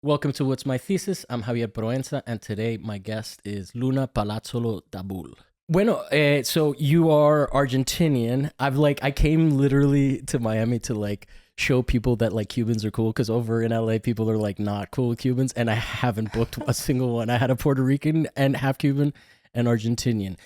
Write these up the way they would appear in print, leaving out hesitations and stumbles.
Welcome to What's My Thesis. I'm Javier Proenza, and today my guest is Luna Palazzolo Daboul. Bueno, so you are Argentinian. I came literally to Miami to show people that like Cubans are cool because over in LA people are like not cool with Cubans, and I haven't booked a single one. I had a Puerto Rican and half Cuban and Argentinian.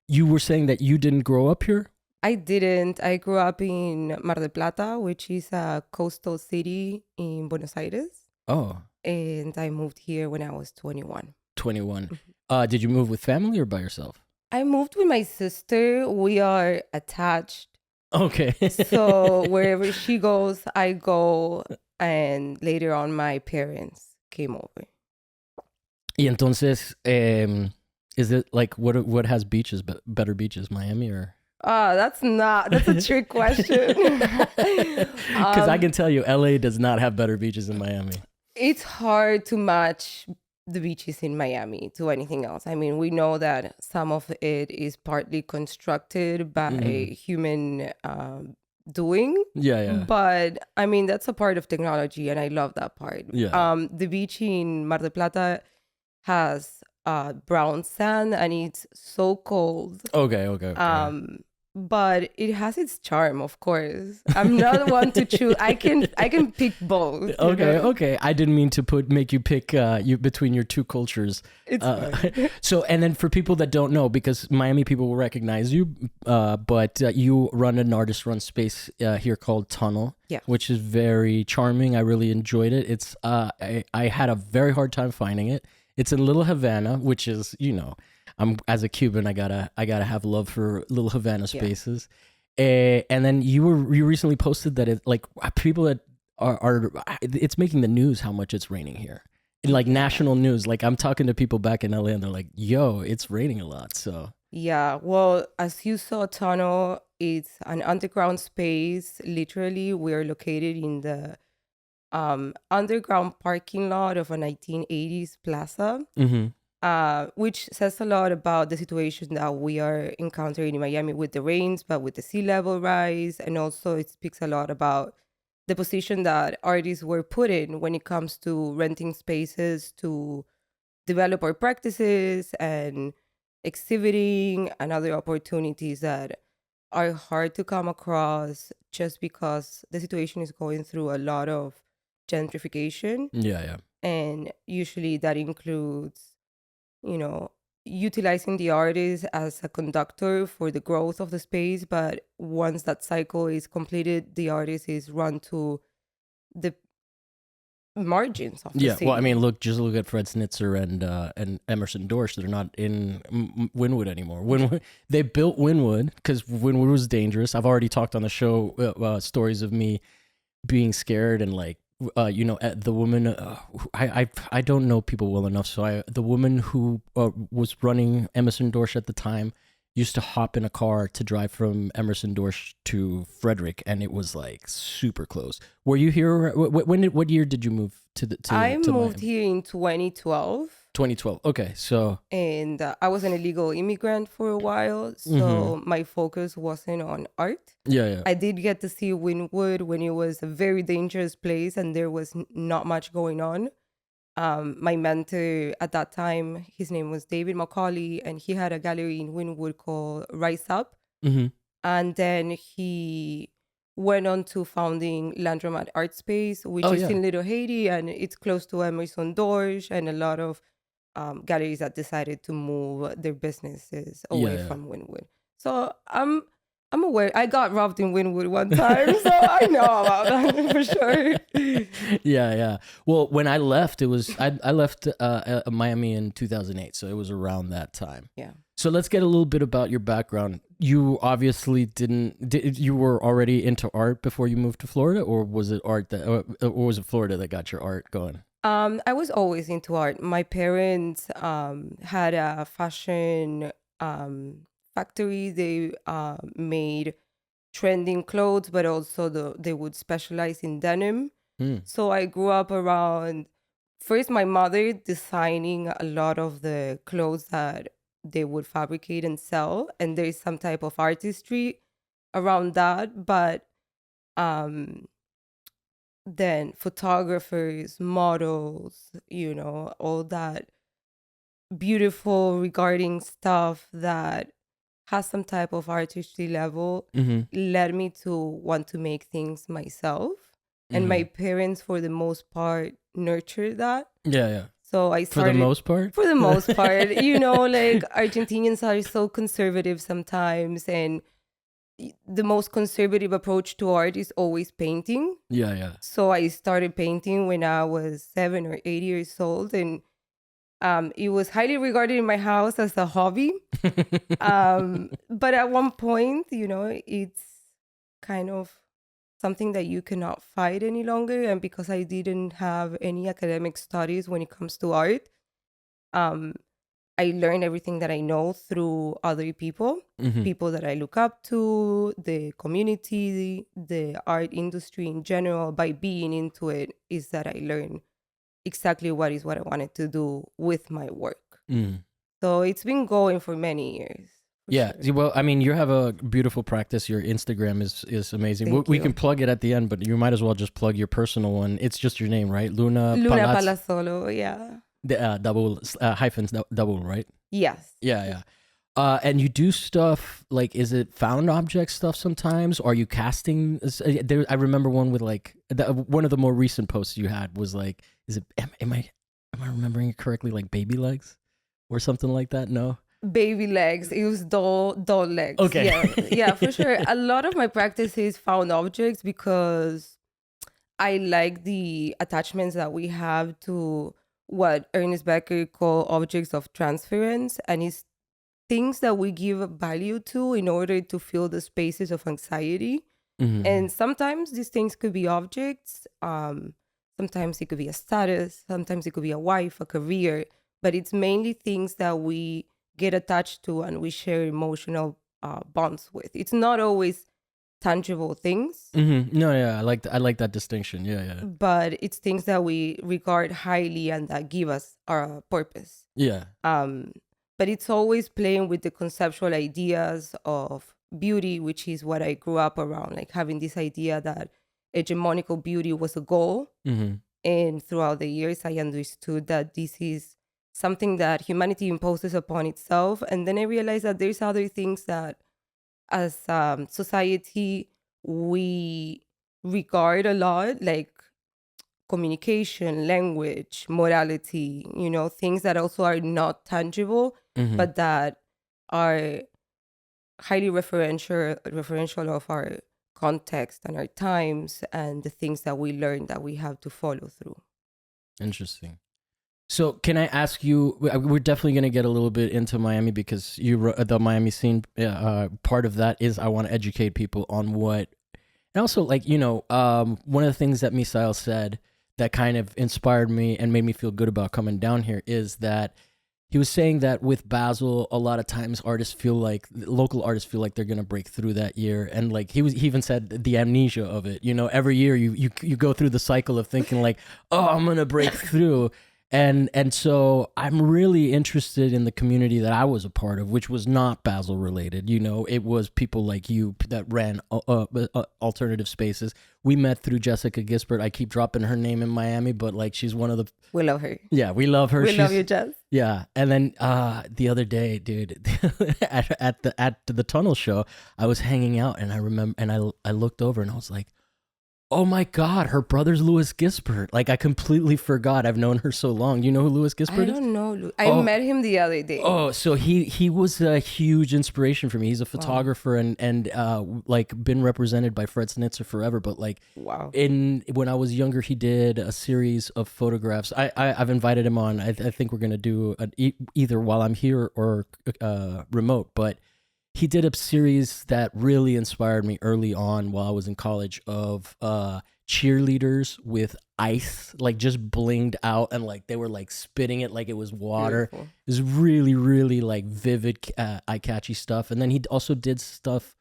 You were saying that you didn't grow up here? I didn't. I grew up in Mar del Plata, which is a coastal city in Buenos Aires, Oh, and I moved here when I was 21. 21. Mhm. Did you move with family or by yourself? I moved with my sister. We are attached. Okay. So wherever she goes, I go. And later on, my parents came over. Y entonces, is it like what has beaches, better beaches, Miami or? That's a trick question. Because I can tell you, LA does not have better beaches than Miami. It's hard to match the beaches in Miami to anything else. I mean, we know that some of it is partly constructed by human doing, Yeah, yeah, but I mean, that's a part of technology, and I love that part. yeah. The beach in Mar del Plata has brown sand, and it's so cold. Okay. But it has its charm, of course. I'm not one to choose. I can pick both, you Okay, know. okay. I didn't mean to make you pick you between your two cultures. It's fine. So, and then for people that don't know, because Miami people will recognize you, but you run an artist-run space here called Tunnel, Yeah. which is very charming. I really enjoyed it. It's I had a very hard time finding it. It's in Little Havana, which is I'm as a Cuban, I gotta have love for Little Havana Yeah. spaces. And then you recently posted that it like people that are it's making the news how much it's raining here in like Yeah. national news. Like I'm talking to people back in LA and they're like, "Yo, it's raining a lot." So Yeah. Well, as you saw, Tunnel, it's an underground space. Literally, we're located in the underground parking lot of a 1980s plaza, which says a lot about the situation that we are encountering in Miami with the rains, but with the sea level rise. And also, it speaks a lot about the position that artists were put in when it comes to renting spaces to develop our practices and exhibiting and other opportunities that are hard to come across just because the situation is going through a lot of gentrification. yeah. And usually that includes, you know, utilizing the artist as a conductor for the growth of the space. But once that cycle is completed, the artist is run to the margins of the Yeah, well, I city. mean, just look at Fred Snitzer and Emerson Dorsch. They're not in Wynwood anymore. Wynwood, they built Wynwood because Wynwood was dangerous. I've already talked on the show stories of me being scared and like the woman. I don't know people well enough, so the woman who was running Emerson Dorsch at the time used to hop in a car to drive from Emerson Dorsch to Frederick, and it was like super close. Were you here? What year did you move I to moved Miami? here in 2012, 2012. Okay, so and I was an illegal immigrant for a while. So my focus wasn't on art. yeah. I did get to see Wynwood when it was a very dangerous place and there was not much going on. My mentor at that time, his name was David Macaulay, and he had a gallery in Wynwood called Rise Up. Mm-hmm. And then he went on to founding Landromat Art Space, which Oh is yeah. in Little Haiti, and it's close to Emerson Dorsch and a lot of galleries that decided to move their businesses away Yeah. from Wynwood. So I'm aware. I got robbed in Wynwood one time, so I know about that for sure. Yeah. Well, when I left, I left Miami in 2008, so it was around that time. Yeah. So let's get a little bit about your background. You obviously you were already into art before you moved to Florida, or was it or was it Florida that got your art going? I was always into art. My parents had a fashion factory. They made trending clothes, but also they would specialize in denim. Hmm. So I grew up around first my mother designing a lot of the clothes that they would fabricate and sell, and there is some type of artistry around that. But um, then photographers, models, all that beautiful regarding stuff that has some type of artistry level Mm-hmm. led me to want to make things myself. And Mm-hmm. my parents, for the most part, nurtured that. Yeah, yeah. So I For the started, most part. for the most part, like Argentinians are so conservative sometimes. And the most conservative approach to art is always painting. Yeah, yeah. So I started painting when I was 7 or 8 years old. And it was highly regarded in my house as a hobby. But at one point, it's kind of something that you cannot fight any longer. And because I didn't have any academic studies when it comes to art, um, I learned everything that I know through other people, Mm-hmm. people that I look up to, the community, the art industry in general. By being into it, is that I learned exactly what I wanted to do with my work. Mm. So it's been going for many years. For Yeah. sure. Well, I mean, you have a beautiful practice. Your Instagram is amazing. Thank We you. can plug it at the end, but you might as well just plug your personal one. It's just your name, right? Luna Palazzolo, yeah. Daboul hyphens Daboul, right? Yes. Yeah, yeah. And you do stuff like, is it found object stuff sometimes? Or are you casting? I remember one with like one of the more recent posts you had was like, is it? Am I remembering it correctly? Like baby legs or something like that? No. Baby legs. It was doll legs. Okay. Yeah, for sure. A lot of my practice is found objects because I like the attachments that we have to what Ernest Becker called objects of transference, and it's things that we give value to in order to fill the spaces of anxiety. Mm-hmm. And sometimes these things could be objects. Sometimes it could be a status. Sometimes it could be a wife, a career. But it's mainly things that we get attached to and we share emotional bonds with. It's not always tangible things, Mm-hmm. No, yeah, I like that distinction. Yeah, yeah, but it's things that we regard highly and that give us our purpose. yeah. But it's always playing with the conceptual ideas of beauty, which is what I grew up around, like having this idea that hegemonical beauty was a goal. Mm-hmm. And throughout the years, I understood that this is something that humanity imposes upon itself. And then I realized that there's other things that, as society, we regard a lot, like communication, language, morality, things that also are not tangible, Mm-hmm. but that are highly referential of our context and our times and the things that we learn that we have to follow through. Interesting. So can I ask you, we're definitely going to get a little bit into Miami because the Miami scene, part of that is I want to educate people on what, and also like, one of the things that Misael said that kind of inspired me and made me feel good about coming down here is that he was saying that with Basel, a lot of times local artists feel like they're going to break through that year. And like he even said the amnesia of it, every year you go through the cycle of thinking like, oh, I'm going to break through. And so I'm really interested in the community that I was a part of, which was not Basel related. It was people like you that ran alternative spaces. We met through Jessica Gisbert. I keep dropping her name in Miami, but like she's one of the. We love her. Yeah, we love her. We love you, Jess. Yeah, and then the other day, dude, at the tunnel show, I was hanging out, and I remember, and I looked over, and I was like, oh my God, her brother's Louis Gisbert. Like I completely forgot. I've known her so long. You know who Louis Gisbert is? I don't know. I met him the other day. Oh, so he was a huge inspiration for me. He's a photographer and like been represented by Fred Snitzer forever. But like, wow. When I was younger, he did a series of photographs. I've invited him on. I think we're gonna do either while I'm here or remote. But he did a series that really inspired me early on while I was in college of cheerleaders with ice, like just blinged out, and like they were like spitting it like it was water. Beautiful. It was really, really like vivid, eye-catchy stuff. And then he also did stuff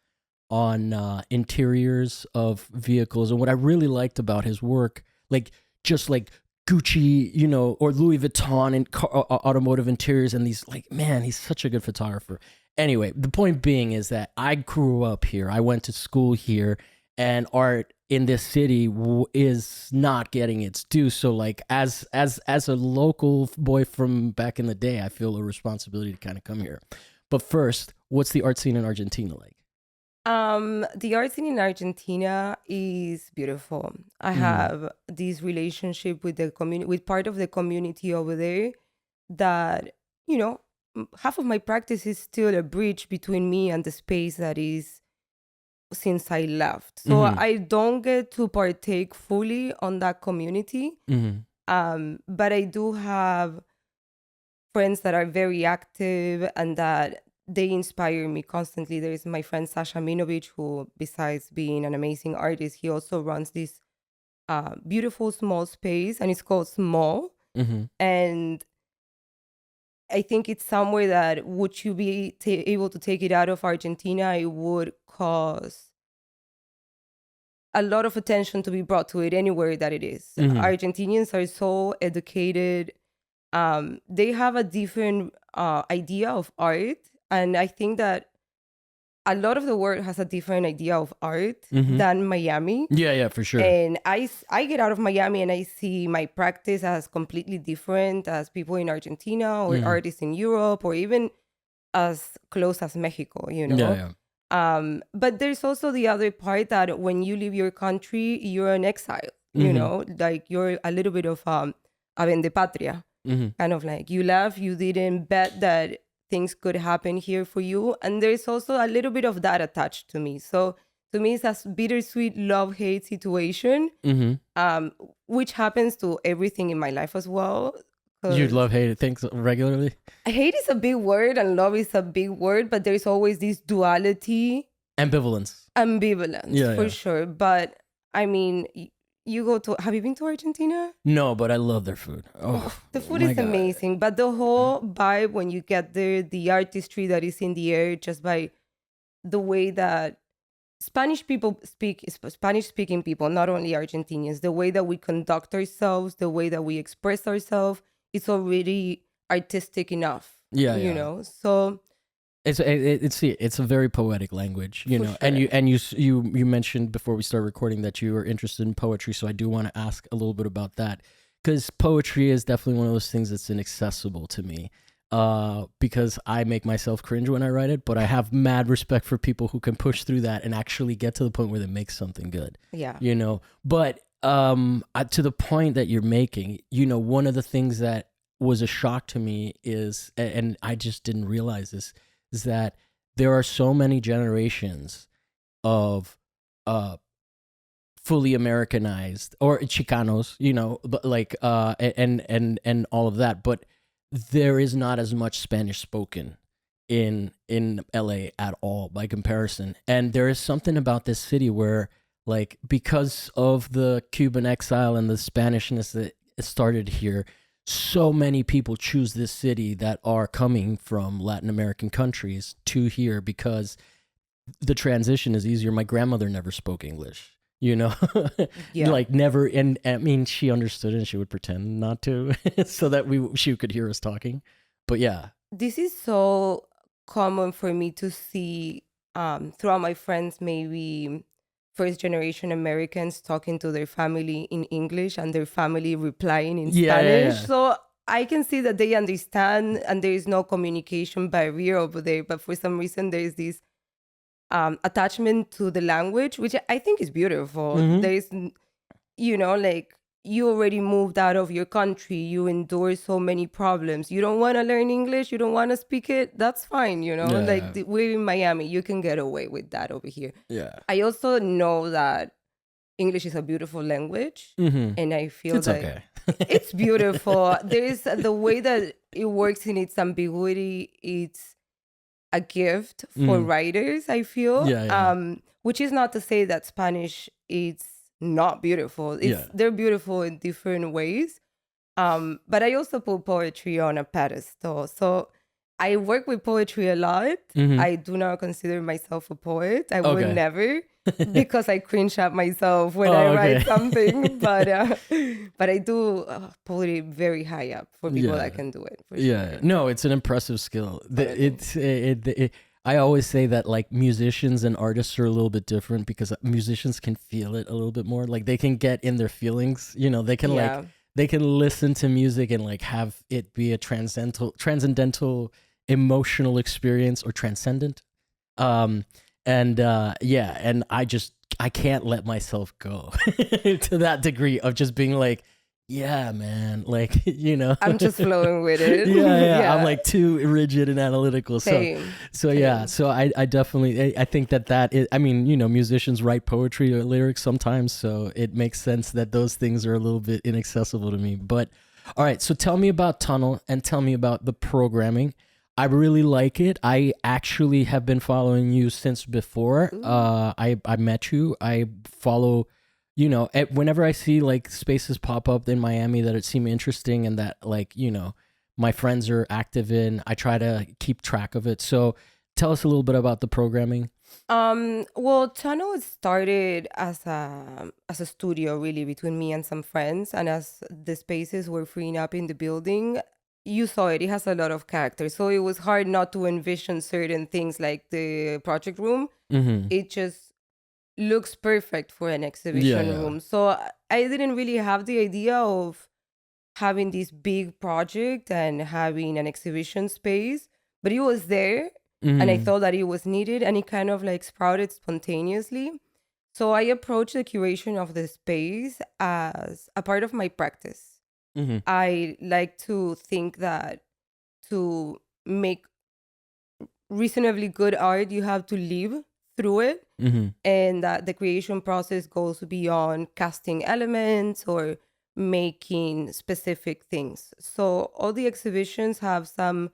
on interiors of vehicles. And what I really liked about his work, like just like Gucci, or Louis Vuitton and automotive interiors, and these like, man, he's such a good photographer. Anyway, the point being is that I grew up here. I went to school here, and art in this city is not getting its due. So like as a local boy from back in the day, I feel a responsibility to kind of come here. But first, what's the art scene in Argentina like? The art scene in Argentina is beautiful. I have this relationship with the community, with part of the community over there that, you know, half of my practice is still a bridge between me and the space that is since I left. So I don't get to partake fully on that community. But I do have friends that are very active and that they inspire me constantly. There is my friend Sasha Minovich, who besides being an amazing artist, he also runs this beautiful small space, and it's called Small. And I think it's somewhere that would you be able to take it out of Argentina, it would cause a lot of attention to be brought to it anywhere that it is. Argentinians are so educated. They have a different idea of art. And I think that a lot of the world has a different idea of art than Miami. Yeah, for sure. And I get out of Miami and I see my practice as completely different as people in Argentina or artists in Europe or even as close as Mexico, you know? But there's also the other part that when you leave your country, you're an exile, you know? Like you're a little bit of a vende patria. Kind of like you left, you didn't bet that things could happen here for you. And there's also a little bit of that attached to me. So to me, it's a bittersweet love-hate situation, which happens to everything in my life as well. You love hate things regularly? Hate is a big word and love is a big word, but there's always this duality. Ambivalence, for sure. But I mean, have you been to Argentina? No, but I love their food. Oh, the food is amazing. But the whole vibe when you get there, the artistry that is in the air, just by the way that Spanish speaking people, not only Argentinians, the way that we conduct ourselves, the way that we express ourselves, it's already artistic enough. You know? So it's a very poetic language, you know. Sure. And you mentioned before we started recording that you were interested in poetry, so I do want to ask a little bit about that, because poetry is definitely one of those things that's inaccessible to me, because I make myself cringe when I write it, but I have mad respect for people who can push through that and actually get to the point where they make something good. You know. But to the point that you're making, you know, one of the things that was a shock to me is, and I just didn't realize this, is that there are so many generations of fully Americanized or Chicanos, you know, like and all of that, but there is not as much Spanish spoken in LA at all by comparison. And there is something about this city where, like, because of the Cuban exile and the Spanishness that started here, so many people choose this city that are coming from Latin American countries to here because the transition is easier. My grandmother never spoke English, you know, like never. And I mean, she understood and she would pretend not to so that she could hear us talking. But yeah. This is so common for me to see throughout my friends, maybe first generation Americans talking to their family in English and their family replying in Spanish. So I can see that they understand and there is no communication barrier over there. But for some reason, there is this attachment to the language, which I think is beautiful. There is, you know, like you already moved out of your country. You endure so many problems. You don't want to learn English. You don't want to speak it. That's fine. You know, we're in Miami. You can get away with that over here. I also know that English is a beautiful language. And I feel it's that okay. It's beautiful. There's the way that it works in its ambiguity. It's a gift for writers, I feel. Which is not to say that Spanish is not beautiful. They're beautiful in different ways. But I also put poetry on a pedestal. So I work with poetry a lot. I do not consider myself a poet. I would never, because I cringe at myself when I write something. But I do put it very high up for people that can do it. For sure. No, it's an impressive skill. I always say that like musicians and artists are a little bit different because musicians can feel it a little bit more. Like they can get in their feelings. You know, they can like Yeah. they can listen to music and like have it be a transcendental emotional experience or transcendent. Um and yeah, and I can't let myself go to that degree of just being like, yeah, man, like, you know. I'm just flowing with it. Yeah, I'm Yeah. like too rigid and analytical. Same. So yeah, Same. so I definitely I think that is, I mean, you know, musicians write poetry or lyrics sometimes, so it makes sense that those things are a little bit inaccessible to me. But all right, so tell me about Tunnel and tell me about the programming. I really like it. I actually have been following you since before Ooh. I met you. I follow, you know, whenever I see like spaces pop up in Miami that it seem interesting and that like, you know, my friends are active in, I try to keep track of it. So tell us a little bit about the programming. Well, Tunnel started as a studio really between me and some friends, and as the spaces were freeing up in the building, you saw it. It has a lot of character, so it was hard not to envision certain things like the project room. Mm-hmm. It just looks perfect for an Yeah, exhibition yeah. room. So I didn't really have the idea of having this big project and having an exhibition space, but it was there and I Mm-hmm. thought that it was needed and it kind of like sprouted spontaneously. So I approached the curation of the space as a part of my practice. Mm-hmm. I like to think that to make reasonably good art, you have to live through it, Mm-hmm. and that the creation process goes beyond casting elements or making specific things. So all the exhibitions have some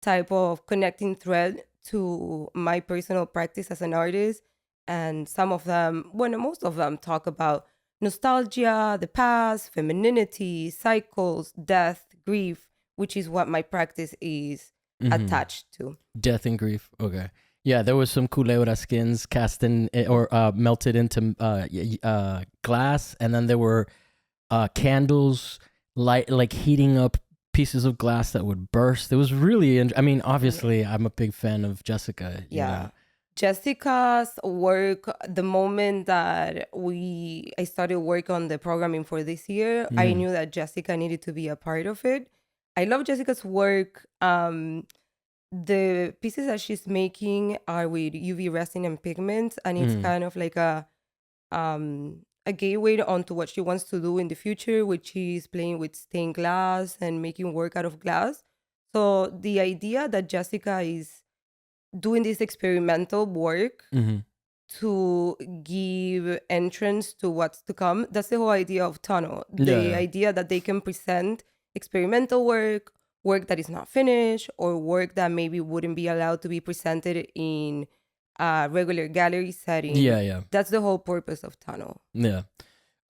type of connecting thread to my personal practice as an artist, and some of them, well, most of them talk about nostalgia, the past, femininity, cycles, death, grief, which is what my practice is Mm-hmm. attached to. Death and grief. Okay. Yeah, there was some culebra skins cast in or melted into glass, and then there were candles like heating up pieces of glass that would burst. It was really I mean, obviously I'm a big fan of Jessica, you know. Yeah. Jessica's work, the moment that I started work on the programming for this year, I Mm. knew that Jessica needed to be a part of it. I love Jessica's work. The pieces that she's making are with UV resin and pigment, and it's Mm. kind of like a gateway onto what she wants to do in the future, which is playing with stained glass and making work out of glass. So the idea that Jessica is doing this experimental work Mhm. to give entrance to what's to come. That's the whole idea of Tunnel. Yeah, The yeah. idea that they can present experimental work, work that is not finished, or work that maybe wouldn't be allowed to be presented in a regular gallery setting. Yeah, yeah. That's the whole purpose of Tunnel. Yeah.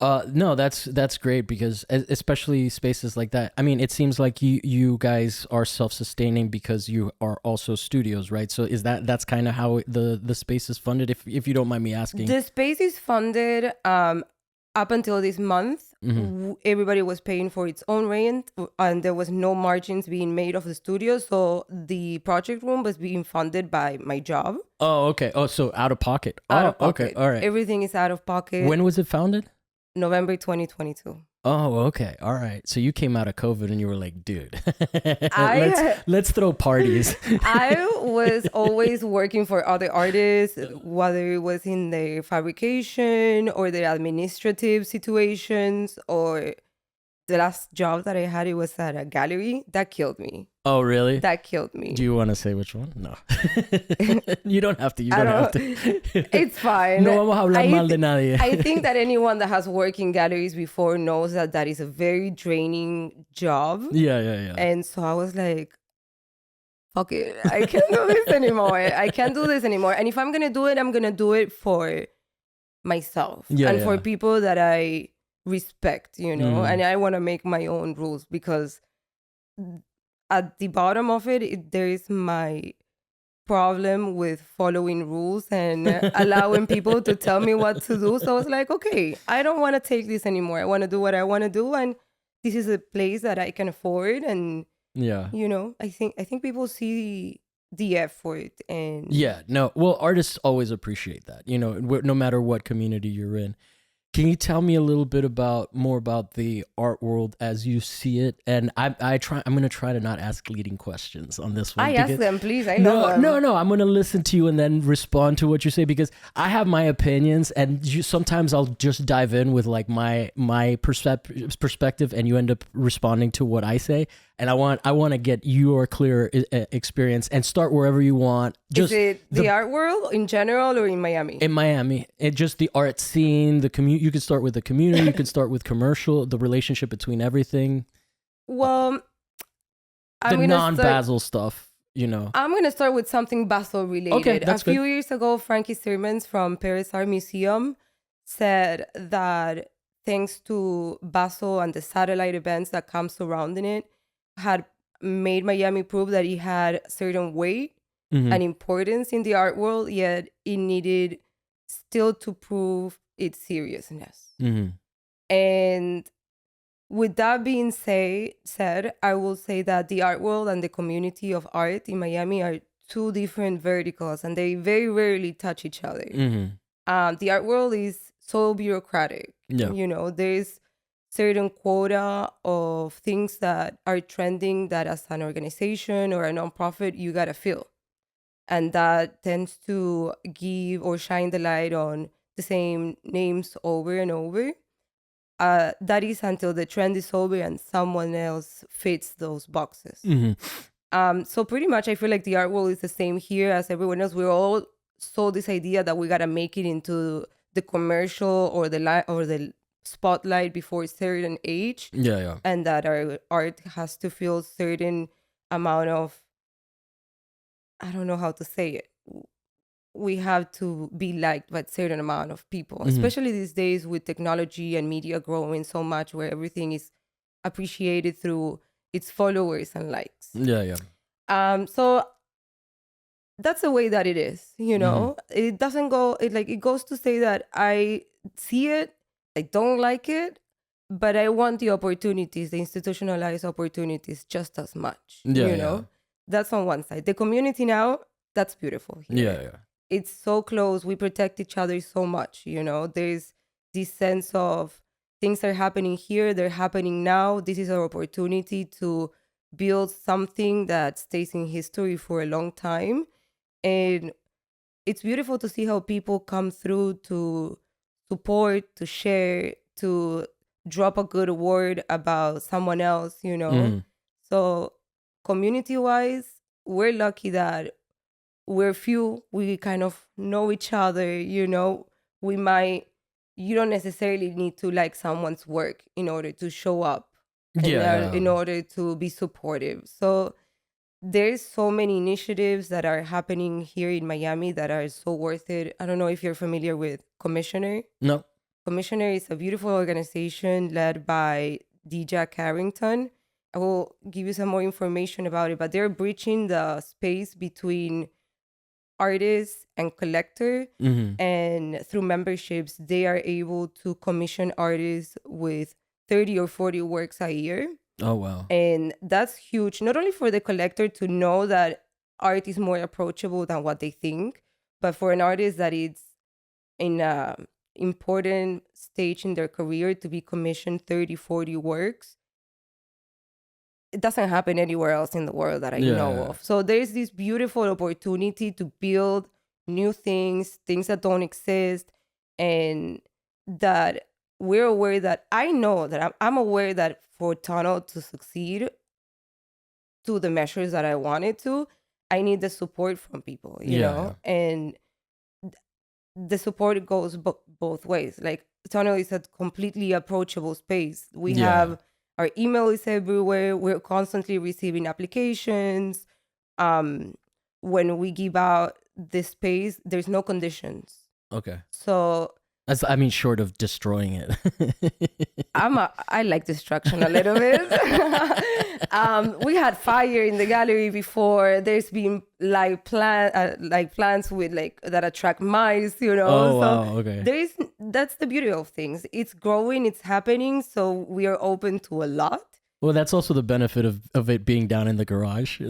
No, that's great because especially spaces like that. I mean, it seems like you guys are self-sustaining because you are also studios, right? So that's kind of how the space is funded if you don't mind me asking. The space is funded up until this month. Mhm. Everybody was paying for its own rent, and there was no margins being made of the studio. So the project room was being funded by my job Oh, okay. Oh, so out of pocket. out Oh, of okay. pocket. All right. Everything is out of pocket. When was it founded? November 2022. Oh, okay. All right. So you came out of COVID and you were like, dude, let's I let's throw parties. I was always working for other artists, whether it was in their fabrication or their administrative situations, or the last job that I had, it was at a gallery. That killed me. Oh, really? That killed Do me. you want to say which one? No. You don't have to. You I don't have don't. to. It's fine. No vamos a hablar I mal de nadie. I think that anyone that has worked in galleries before knows that that is a very draining job. Yeah, yeah, yeah. And so I was like, fuck it. I can't do this anymore. I can't do this anymore. And if I'm going to do it, I'm going to do it for myself Yeah, and for yeah. people that I respect, Mm. and I want to make my own rules because at the bottom of it, there is my problem with following rules and allowing people to tell me what to do. So I was like, okay, I don't want to take this anymore. I want to do what I want to do, and this is a place that I can afford. And Yeah. I think people see the effort. And Yeah, no. Well, artists always appreciate that. No matter what community you're in. Can you tell me a little bit more about the art world as you see it? And I'm gonna try to not ask leading questions on this one. I ask them, please. I No, love them. no. I'm gonna listen to you and then respond to what you say, because I have my opinions, and sometimes I'll just dive in with like my perspective, and you end up responding to what I say. And I want to get your clear experience, and start wherever you want. Is it the art world in general or in Miami? In Miami, just the art scene, the community. You could start with the community. You could start with commercial. The relationship between everything. Well, The non-Basel stuff. I'm going to start with something Basel related. Okay, that's A few years ago, Frankie Sirmans from Paris Art Museum said that thanks to Basel and the satellite events that come surrounding it, had made Miami prove that it had certain weight and importance in the art world, yet it needed still to prove its seriousness. And with that being said, I will say that the art world and the community of art in Miami are two different verticals, and they very rarely touch each other. The art world is so bureaucratic. Yeah. There's certain quota of things that are trending that as an organization or a nonprofit, you gotta fill. And that tends to give or shine the light on the same names over and over. That is until the trend is over and someone else fits those boxes. So pretty much I feel like the art world is the same here as everyone else. We're all sold this idea that we gotta make it into the commercial or the spotlight before a certain age. Yeah. And that our art has to feel certain amount of, I don't know how to say it. We have to be liked by a certain amount of people, especially these days with technology and media growing so much, where everything is appreciated through its followers and likes. Yeah. So that's the way that it is, It doesn't go, it goes to say that I see it, I don't like it, but I want the opportunities, the institutionalized opportunities just as much, Yeah. That's on one side. The community now, that's beautiful here. Yeah. It's so close. We protect each other so much, There's this sense of things are happening here, they're happening now. This is our opportunity to build something that stays in history for a long time. And it's beautiful to see how people come through to support, to share, to drop a good word about someone else, So community-wise, we're lucky that we're few. We kind of know each other, We might, you don't necessarily need to like someone's work in order to show up. In order to be supportive. So there's so many initiatives that are happening here in Miami that are so worth it. I don't know if you're familiar with Commissioner. No. Commissioner is a beautiful organization led by Dja Carrington. I will give you some more information about it, but they're bridging the space between artists and collector. And through memberships, they are able to commission artists with 30 or 40 works a year. Oh, wow. And that's huge, not only for the collector to know that art is more approachable than what they think, but for an artist that is in an important stage in their career to be commissioned 30, 40 works. It doesn't happen anywhere else in the world that I know of. So there's this beautiful opportunity to build new things that don't exist, and that we're aware that I know that I'm aware that for Tunnel to succeed to the measures that I wanted to, I need the support from people, you know? And the support goes both ways. Like, Tunnel is a completely approachable space. We have, our email is everywhere. We're constantly receiving applications. When we give out the space, there's no conditions. Okay. So short of destroying it. I like destruction a little bit. We had fire in the gallery before. There's been plants with that attract mice, you know. Oh, wow. Okay. That's the beauty of things. It's growing, it's happening. So we are open to a lot. Well, that's also the benefit of it being down in the garage.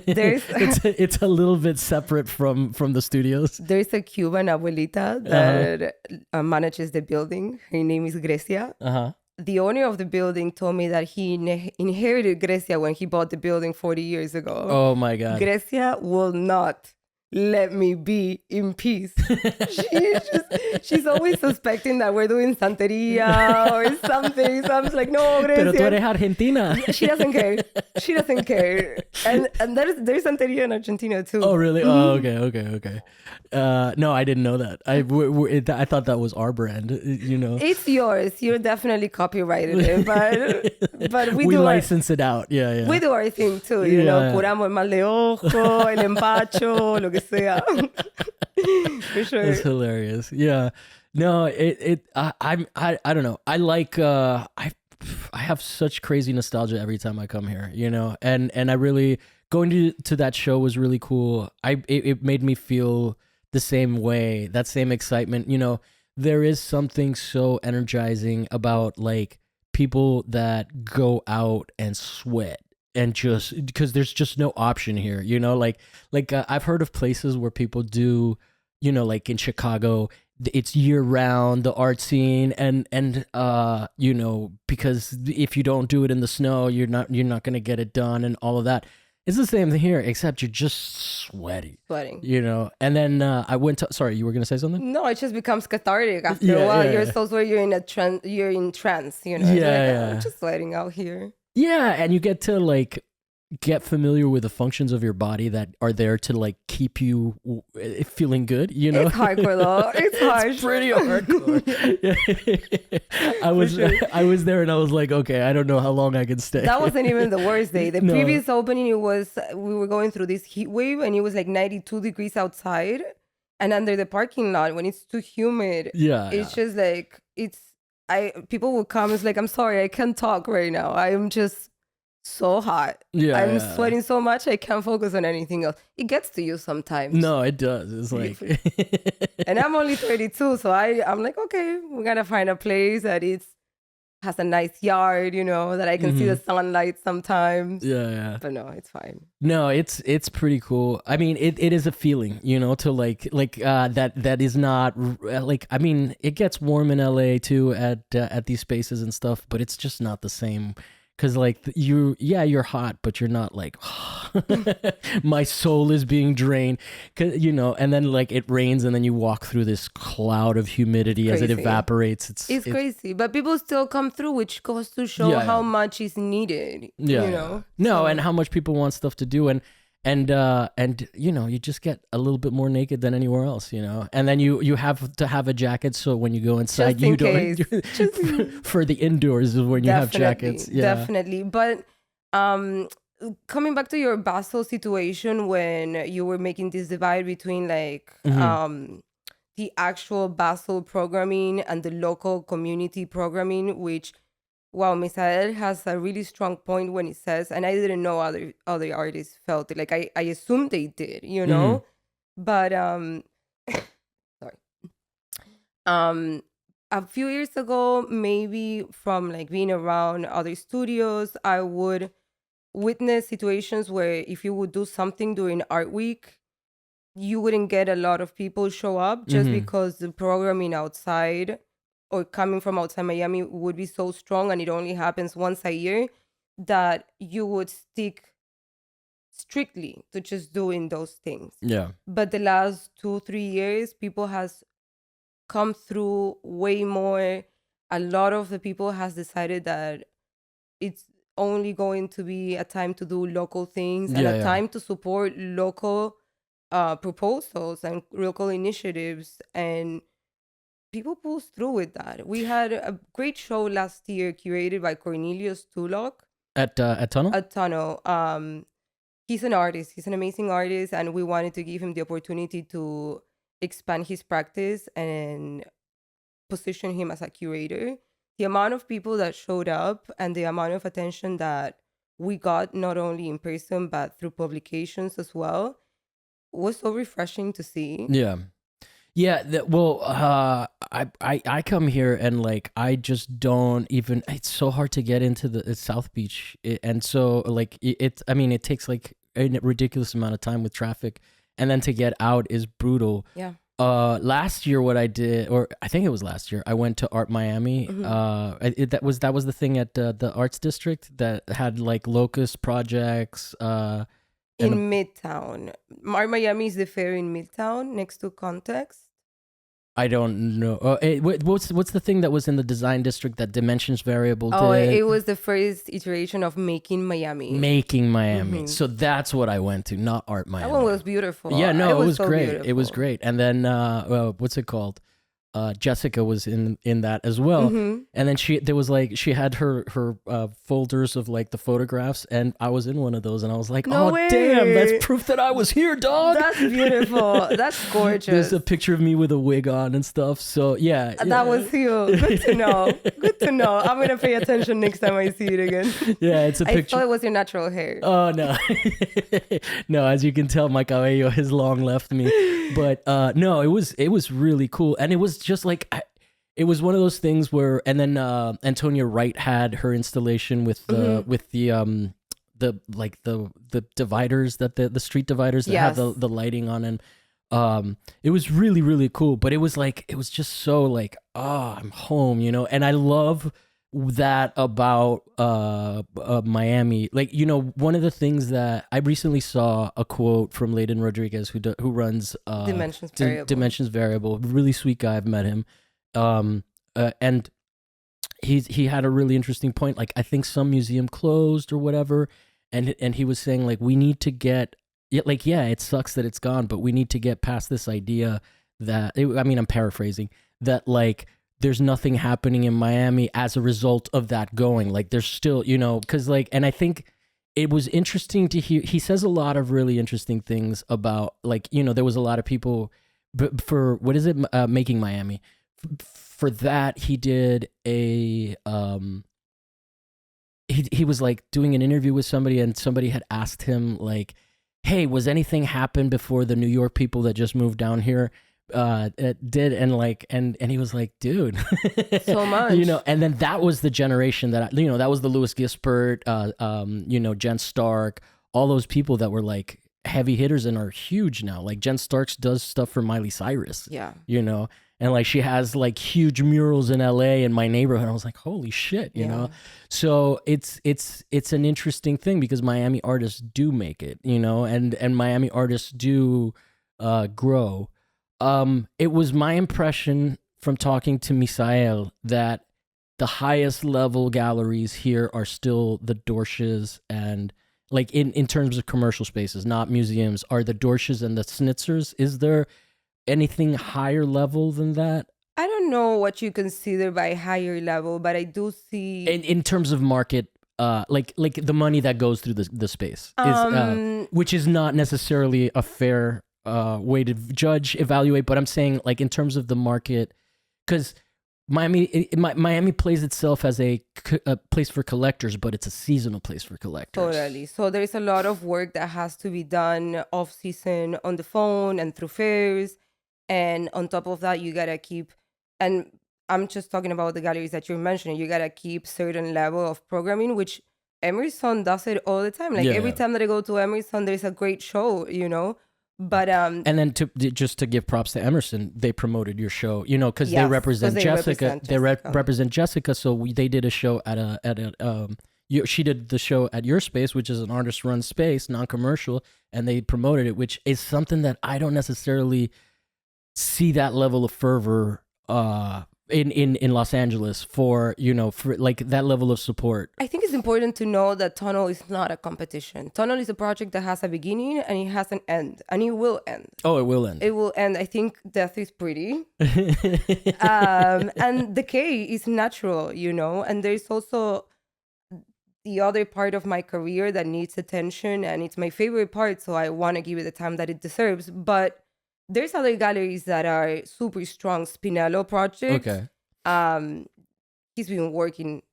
There's it's a little bit separate from the studios. there's a Cuban abuelita that manages the building. Her name is Grecia. Uh-huh. The owner of the building told me that he inherited Grecia when he bought the building 40 years ago. Oh my God. Grecia will not let me be in peace. She's always suspecting that we're doing santeria or something. So I'm just like, no, Pero tú Grecia. eres Argentina. She doesn't care. She doesn't care. And there's santeria in Argentina too. Oh really? Oh, okay. No, I didn't know that. I thought that was our brand. You know, It's yours. You're definitely copyrighted it, but we do license it out. Yeah. we do our thing too. You know, Yeah. curamos el mal de ojo, el empacho, lo que sea. For sure. That's hilarious. Yeah. No, I don't know. I like I have such crazy nostalgia every time I come here, you know. And I really going to that show was really cool. It made me feel the same way, that same excitement, you know. There is something so energizing about like people that go out and sweat and just because there's just no option here, you know, like I've heard of places where people do, you know, like in Chicago, it's year round, the art scene, and you know, because if you don't do it in the snow, you're not going to get it done and all of that. It's the same thing here, except you're just Sweating. you know. And then I went to, sorry, you were going to say something? No, it just becomes cathartic after a while. You're so sweaty, you're in trance, you know. I'm just sweating out here. Yeah, and you get to like get familiar with the functions of your body that are there to like keep you feeling good, you know. It's hardcore though. It's hard. It's pretty hardcore. I was there and I was like, okay, I don't know how long I can stay. That wasn't even the worst day. The No. previous opening, we were going through this heat wave and it was like 92 degrees outside and under the parking lot when it's too humid. Yeah. It's just like people will come. It's like, I'm sorry, I can't talk right now. I'm just so hot. Yeah. I'm sweating so much I can't focus on anything else. It gets to you sometimes. No, it does. It's like And I'm only 32, so I'm like, okay, we gotta find a place that has a nice yard, you know, that I can see the sunlight sometimes. Yeah. But no, it's fine. No, it's pretty cool. I mean, it is a feeling, you know, to like that is not like, I mean, it gets warm in LA too at these spaces and stuff, but it's just not the same. Cause like you're hot, but you're not like my soul is being drained. Cause you know, and then like it rains, and then you walk through this cloud of humidity as it evaporates. It's crazy, but people still come through, which goes to show how much is needed. Yeah, you know. No, and how much people want stuff to do, and you know, you just get a little bit more naked than anywhere else, you know. And then you have to have a jacket, so when you go inside, Just in don't. case. For the indoors is when you have jackets. Yeah. Definitely. But coming back to your Basel situation when you were making this divide between like the actual Basel programming and the local community programming, which wow, Misael has a really strong point when it says, and I didn't know other artists felt it. Like I assumed they did, you know? But sorry. A few years ago, maybe from like being around other studios, I would witness situations where if you would do something during Art Week, you wouldn't get a lot of people show up just because the programming outside or coming from outside Miami would be so strong and it only happens once a year that you would stick strictly to just doing those things. Yeah. But the last 2-3 years, people has come through way more. A lot of the people has decided that it's only going to be a time to do local things and a time to support local proposals and local initiatives, and people pulls through with that. We had a great show last year curated by Cornelius Tulloch at Tunnel. at Tunnel. He's an artist. He's an amazing artist, and we wanted to give him the opportunity to expand his practice and position him as a curator. The amount of people that showed up and the amount of attention that we got, not only in person but through publications as well, was so refreshing to see. Yeah. Yeah, I come here and like I just don't even. It's so hard to get into the South Beach, and so like it. I mean, it takes like a ridiculous amount of time with traffic, and then to get out is brutal. Yeah. Last year what I did, or I think it was last year, I went to Art Miami. That was the thing at the Arts District that had like locust projects. And In Midtown. Miami is the fair in Midtown next to Context. I don't know. What's the thing that was in the design district that Dimensions Variable Oh, did? it was the first iteration of Making Miami. Making Miami. So that's what I went to, not Art Miami. That one was beautiful. Yeah, no, it was so great. beautiful. It was great. And then what's it called? Jessica was in that as well. And then she had her folders of like the photographs, and I was in one of those, and I was like, No oh way. damn, that's proof that I was here, dog. That's beautiful. That's gorgeous. There's a picture of me with a wig on and stuff. So yeah, That was you. Good to know. Good to know. I'm gonna pay attention next time I see it again. Yeah, it's a picture. I thought it was your natural hair. Oh no. No, as you can tell, my cabello has long left me. But no, it was really cool, and it was just like it was one of those things where, and then Antonia Wright had her installation with the the dividers, that the street dividers that have the lighting on, and it was really, really cool. But it was just so like, oh, I'm home, you know. And I love that about Miami. Like, you know, one of the things that I recently saw a quote from Layden Rodriguez, who runs Dimensions Variable. Really sweet guy. I've met him. And he had a really interesting point. Like, I think some museum closed or whatever, and he was saying like, we need to get it sucks that it's gone, but we need to get past this idea that I'm paraphrasing, that like there's nothing happening in Miami as a result of that going. Like, there's still, you know, because like, and I think it was interesting to hear. He says a lot of really interesting things about, like, you know, there was a lot of people for what is it, Making Miami. For that, he did a he was like doing an interview with somebody, and somebody had asked him like, hey, was anything happen before the New York people that just moved down here did? And like, and he was like, dude, so much, you know. And then that was the generation that you know, that was the Louis Gispert, you know, Jen Stark, all those people that were like heavy hitters and are huge now. Like Jen Starks does stuff for Miley Cyrus, you know, and like she has like huge murals in LA in my neighborhood. I was like, holy shit, you know. So it's an interesting thing, because Miami artists do make it, you know, and Miami artists do grow. It was my impression from talking to Misael that the highest level galleries here are still the Dorsches, and like in terms of commercial spaces, not museums, are the Dorsches and the Schnitzers. Is there anything higher level than that? I don't know what you consider by higher level, but I do see in terms of market, like the money that goes through the space, is which is not necessarily a fair way to evaluate, but I'm saying like in terms of the market, because Miami plays itself as a place for collectors, but it's a seasonal place for collectors. Totally. So there's a lot of work that has to be done off season on the phone and through fairs. And on top of that, you gotta keep, and I'm just talking about the galleries that you're mentioning, you gotta keep certain level of programming, which Emerson does it all the time. Like every time that I go to Emerson, there's a great show, you know. But and then just to give props to Emerson, they promoted your show, you know, because they represent Jessica. They represent Jessica. So they did a show she did the show at your space, which is an artist-run space, non-commercial, and they promoted it, which is something that I don't necessarily see that level of fervor in Los Angeles for, you know, for like that level of support. I think it's important to know that Tunnel is not a competition. Tunnel is a project that has a beginning and it has an end, and it will end. Oh, it will end. It will end. I think death is pretty. And decay is natural, you know, and there's also the other part of my career that needs attention, and it's my favorite part, so I want to give it the time that it deserves. But there's other galleries that are super strong. Spinello project. Okay. He's been working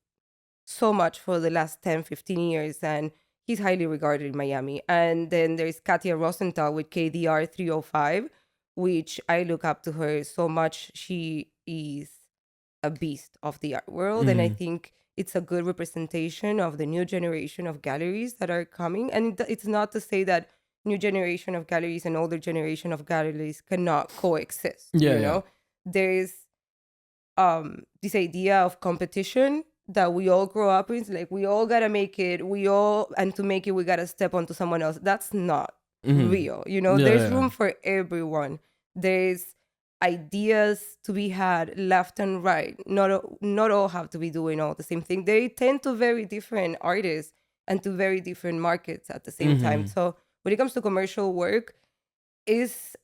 so much for the last 10, 15 years, and he's highly regarded in Miami. And then there's Katia Rosenthal with KDR 305, which I look up to her so much. She is a beast of the art world, and I Mhm. think it's a good representation of the new generation of galleries that are coming. And it's not to say that new generation of galleries and older generation of galleries cannot coexist. Yeah, yeah. There's this idea of competition that we all grow up with, like we all gotta make it, and to make it we gotta step onto someone else. That's not Mhm. real. Yeah, There's yeah. room for everyone. There's ideas to be had left and right. Not all have to be doing all the same thing. They tend to very different artists and to very different markets at the same time. Mhm. So when it comes to commercial work, is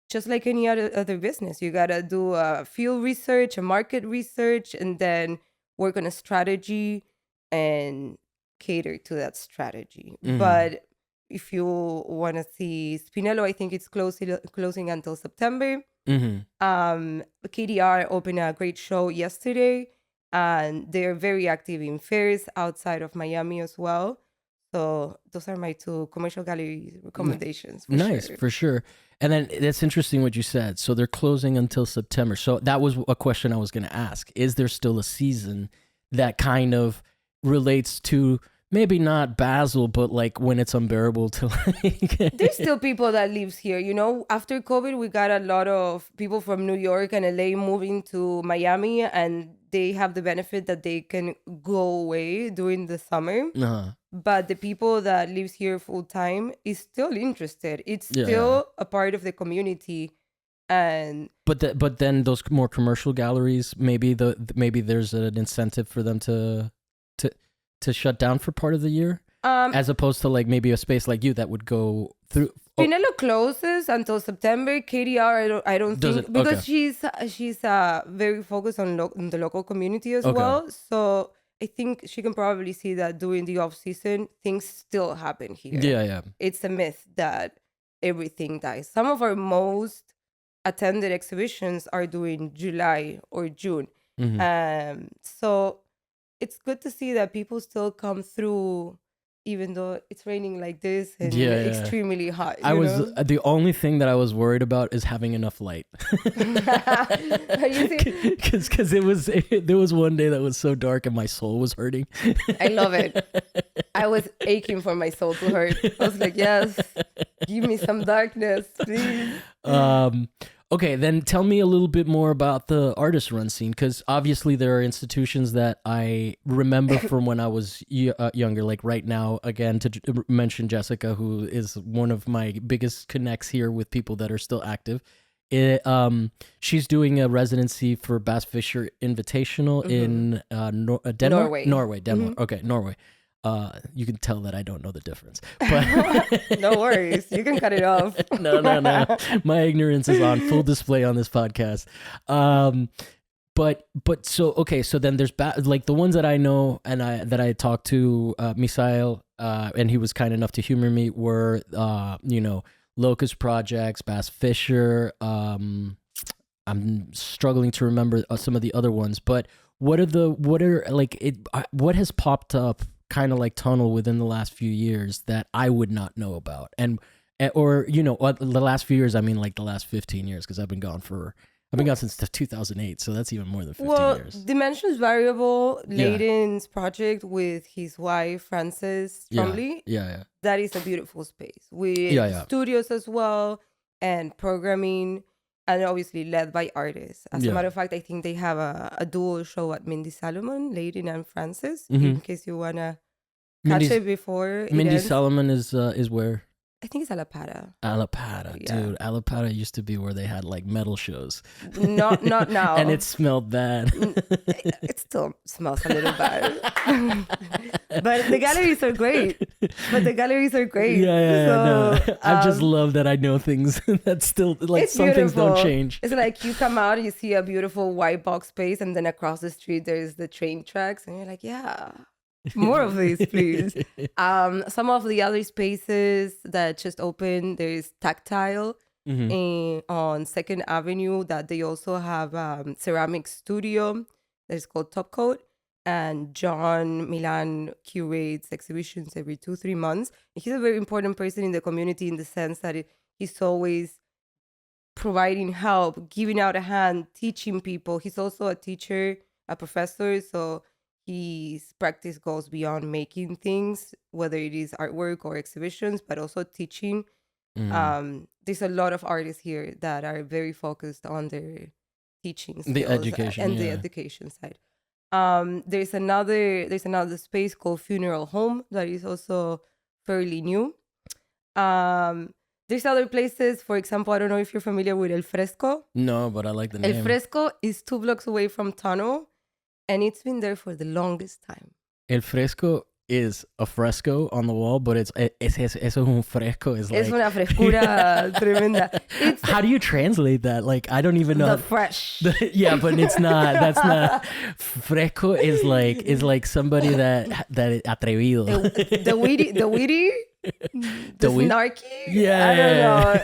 just like any other business. You gotta do a field research, a market research, and then work on a strategy and cater to that strategy. Mhm. But if you want to see Spinello, I think it's closing until September. Mhm. KDR opened a great show yesterday, and they're very active in fairs outside of Miami as well. So those are my two commercial gallery recommendations for Nice, sure. for sure. And then that's interesting what you said. So they're closing until September. So that was a question I was going to ask. Is there still a season that kind of relates to maybe not Basel, but like when it's unbearable to There's like. still people that lives here. After COVID, we got a lot of people from New York and LA moving to Miami, and they have the benefit that they can go away during the summer. uh, But the people that lives here full time is still interested. It's yeah, yeah. still a part of the community, and But then those more commercial galleries, maybe there's an incentive for them to to shut down for part of the year, um, as opposed to like maybe a space like you that would go through. Oh, Pinello closes until September. KDR, I don't does it? think, Okay, because she's very focused on the local community as okay. well. So I think she can probably see that during the off season, things still happen here. Yeah, yeah. It's a myth that everything dies. Some of our most attended exhibitions are during July or June. Hmm. So it's good to see that people still come through, even though it's raining like this and Yeah, yeah. extremely hot, I was the only thing that I was worried about is having enough light. You see, Because there was one day that was so dark and my soul was hurting. I love it. I was aching for my soul to hurt. I was like, yes, give me some darkness, please. um, okay, then tell me a little bit more about the artist run scene, because obviously there are institutions that I remember from when I was younger. Like right now, again, to mention Jessica, who is one of my biggest connects here with people that are still active. She's doing a residency for Bass Fisher Invitational in Denmark, Norway. Denmark. Okay, Norway. You can tell that I don't know the difference, but No worries. You can cut it off. no. My ignorance is on full display on this podcast. But so okay, so then there's like the ones that I know and I talked to Misael, and he was kind enough to humor me, were Locust Projects, Bass Fisher. I'm struggling to remember some of the other ones, but what has popped up kind of like Tunnel within the last few years that I would not know about, or the last few years, I mean like the last 15 years, because I've been gone since 2008, so that's even more than 15 Well, years. Dimensions Variable, Yeah, Layden's project with his wife, Frances yeah, Trombley, yeah, that is a beautiful space yeah, with yeah, studios as well and programming, and obviously led by artists. As a yeah. matter of fact, I think they have a dual show at Mindy Salomon, Layden and Frances, Mm-hmm. in case you want to catch Mindy's it before it Mindy ends. Solomon is where? I think it's Alapata. Alapata, Yeah. dude. Alapata used to be where they had like metal shows. Not now. And it smelled bad. It still smells a little bad. But the galleries are great. Yeah. No. I just love that I know things that still like It's some things don't beautiful. change. It's like you come out, you see a beautiful white box space, and then across the street there's the train tracks, and you're like, yeah, more of these, please. Some of the other spaces that just opened, there's Tactile on Second Avenue, that they also have ceramic studio that is called Top Coat. And John Milan curates exhibitions every 2-3 months. He's a very important person in the community in the sense that he's always providing help, giving out a hand, teaching people. He's also a teacher, a professor, so his practice goes beyond making things, whether it is artwork or exhibitions, but also teaching. There's a lot of artists here that are very focused on their teaching skills The education, and the yeah. education side. There's another space called Funeral Home that is also fairly new. There's other places, for example, I don't know if you're familiar with El Fresco. No, but I like the El name. Fresco is 2 blocks away from Tunnel, and it's been there for the longest time. El Fresco is a fresco on the wall, but eso es un fresco. Is like... Es una frescura tremenda. It's How do you translate that? Like, I don't even know. the fresh. Yeah, but it's not. That's not. Fresco is like somebody that atrevido. The witty, the snarky. Yeah, I don't know.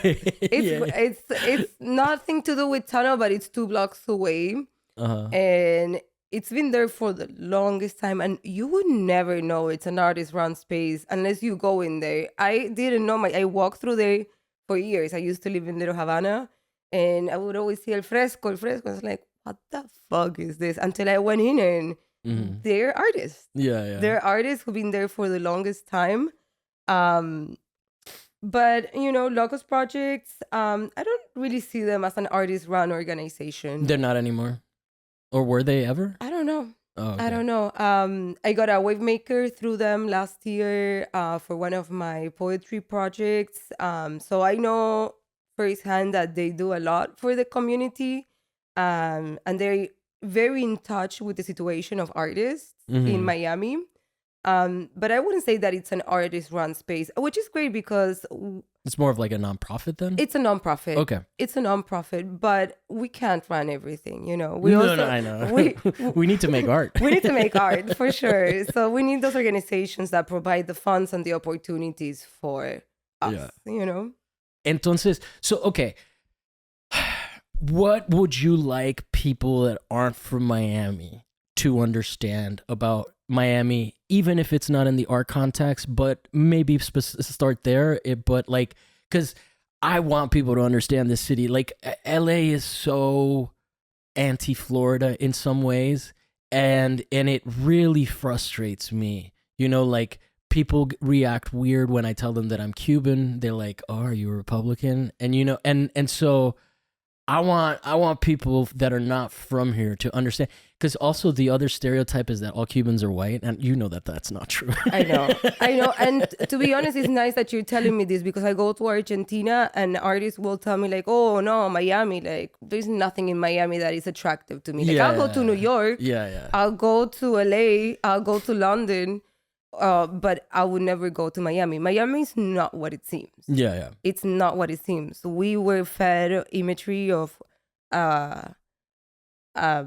yeah. It's nothing to do with Tunnel, but it's 2 blocks away, Uh-huh. and it's been there for the longest time. And you would never know it's an artist-run space unless you go in there. I didn't know. I walked through there for years. I used to live in Little Havana, and I would always see El Fresco. El Fresco. I was like, what the fuck is this? Until I went in, and they're artists. Yeah. They're artists who've been there for the longest time. But Locus Projects, I don't really see them as an artist-run organization. They're not anymore, or were they ever? I don't know. Oh, okay. I don't know. I got a wavemaker through them last year for one of my poetry projects. So I know firsthand that they do a lot for the community, and they're very in touch with the situation of artists in Miami. But I wouldn't say that it's an artist-run space, which is great because It's more of like a nonprofit then? it's a nonprofit. Okay. It's a nonprofit, but we can't run everything, No, I know. We need to make art. We need to make art for sure. So we need those organizations that provide the funds and the opportunities for us, Entonces, so, okay. What would you like people that aren't from Miami to understand about Miami, even if it's not in the art context, but maybe start there? But like, because I want people to understand this city. Like, LA is so anti-Florida in some ways, and it really frustrates me. Like, people react weird when I tell them that I'm Cuban. They're like, "Oh, are you a Republican?" And and so I want people that are not from here to understand, because also the other stereotype is that all Cubans are white, and that's not true. I know. And to be honest, it's nice that you're telling me this, because I go to Argentina and artists will tell me like, "Oh no, Miami, like there's nothing in Miami that is attractive to me." Like, I'll go to New York, I'll go to LA, I'll go to London, but I would never go to Miami. Miami is not what it seems. Yeah. It's not what it seems. We were fed imagery of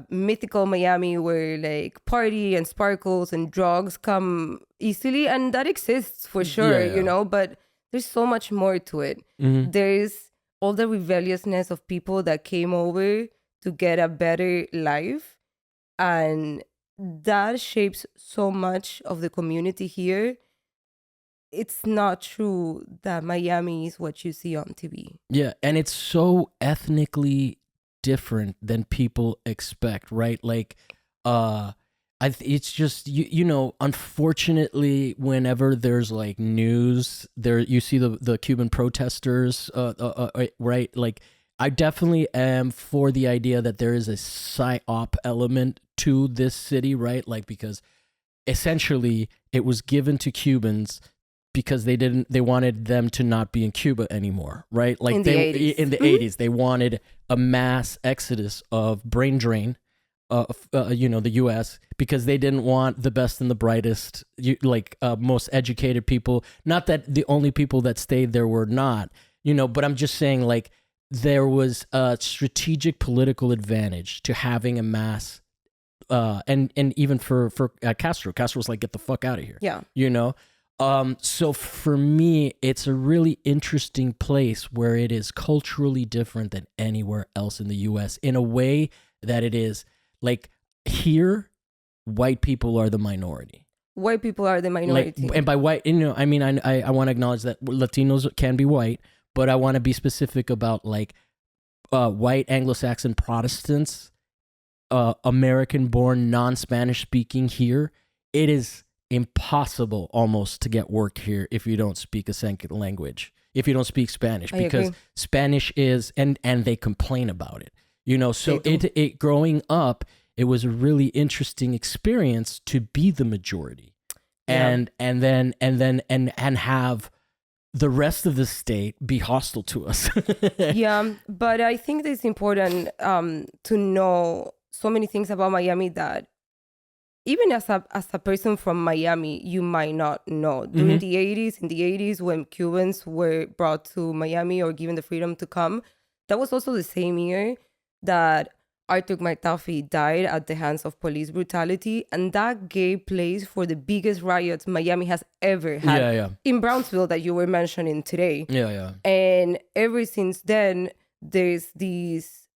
mythical Miami, where like party and sparkles and drugs come easily, and that exists for sure, but there's so much more to it. There's all the rebelliousness of people that came over to get a better life, and that shapes so much of the community here. It's not true that Miami is what you see on TV. Yeah, and it's so ethnically different than people expect, right? Like, it's just unfortunately, whenever there's like news, there you see the Cuban protesters, right? Like, I definitely am for the idea that there is a psyop element to this city, right? Like, because essentially it was given to Cubans because they wanted them to not be in Cuba anymore, right? Like, in the 80s, they wanted a mass exodus of brain drain, the U.S., because they didn't want the best and the brightest, most educated people. Not that the only people that stayed there were not, but I'm just saying, like, there was a strategic political advantage to having a mass, and even for Castro was like, get the fuck out of here. Yeah. So for me, it's a really interesting place where it is culturally different than anywhere else in the U.S. in a way that it is like, here, white people are the minority. White people are the minority. And by white, I mean, I want to acknowledge that Latinos can be white, but I want to be specific about like white Anglo-Saxon Protestants, American-born, non-Spanish speaking here, it is impossible almost to get work here if you don't speak a second language, if you don't speak Spanish, because agree. Spanish is, and they complain about it, you know. So it growing up, it was a really interesting experience to be the majority, and then have the rest of the state be hostile to us. Yeah, but I think it's important to know so many things about Miami that even as a person from Miami, you might not know. During the 80s, in the 80s, when Cubans were brought to Miami or given the freedom to come, that was also the same year that Arthur McDuffie died at the hands of police brutality. And that gave place for the biggest riots Miami has ever had in Brownsville that you were mentioning today. Yeah. And ever since then, there's these,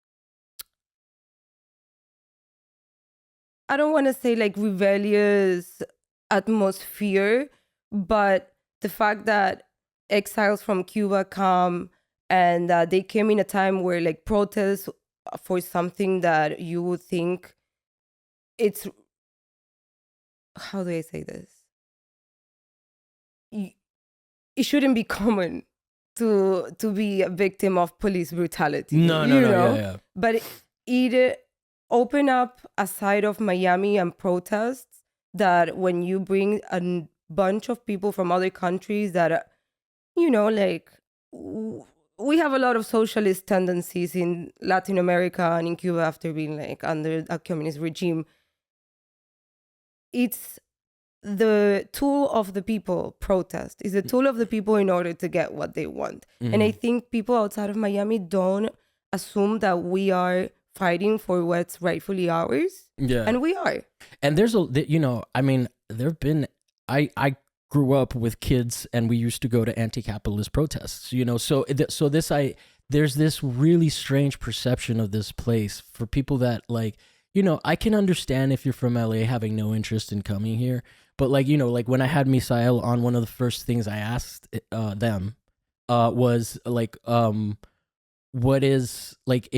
I don't want to say like rebellious atmosphere, but the fact that exiles from Cuba come and they came in a time where like protests for something that you would think it's, how do I say this? It shouldn't be common to be a victim of police brutality. No. Yeah. But it open up a side of Miami and protests that when you bring a bunch of people from other countries that, you know, like we have a lot of socialist tendencies in Latin America and in Cuba after being like under a communist regime. It's the tool of the people, protest is the tool of the people in order to get what they want. And I think people outside of Miami don't assume that we are fighting for what's rightfully ours. Yeah. And we are. And there's you know, I mean, there've been, I grew up with kids and we used to go to anti-capitalist protests, you know, so there's this really strange perception of this place for people that like, you know, I can understand if you're from LA having no interest in coming here, but like, you know, like when I had Misael on, one of the first things I asked them was like, what is like,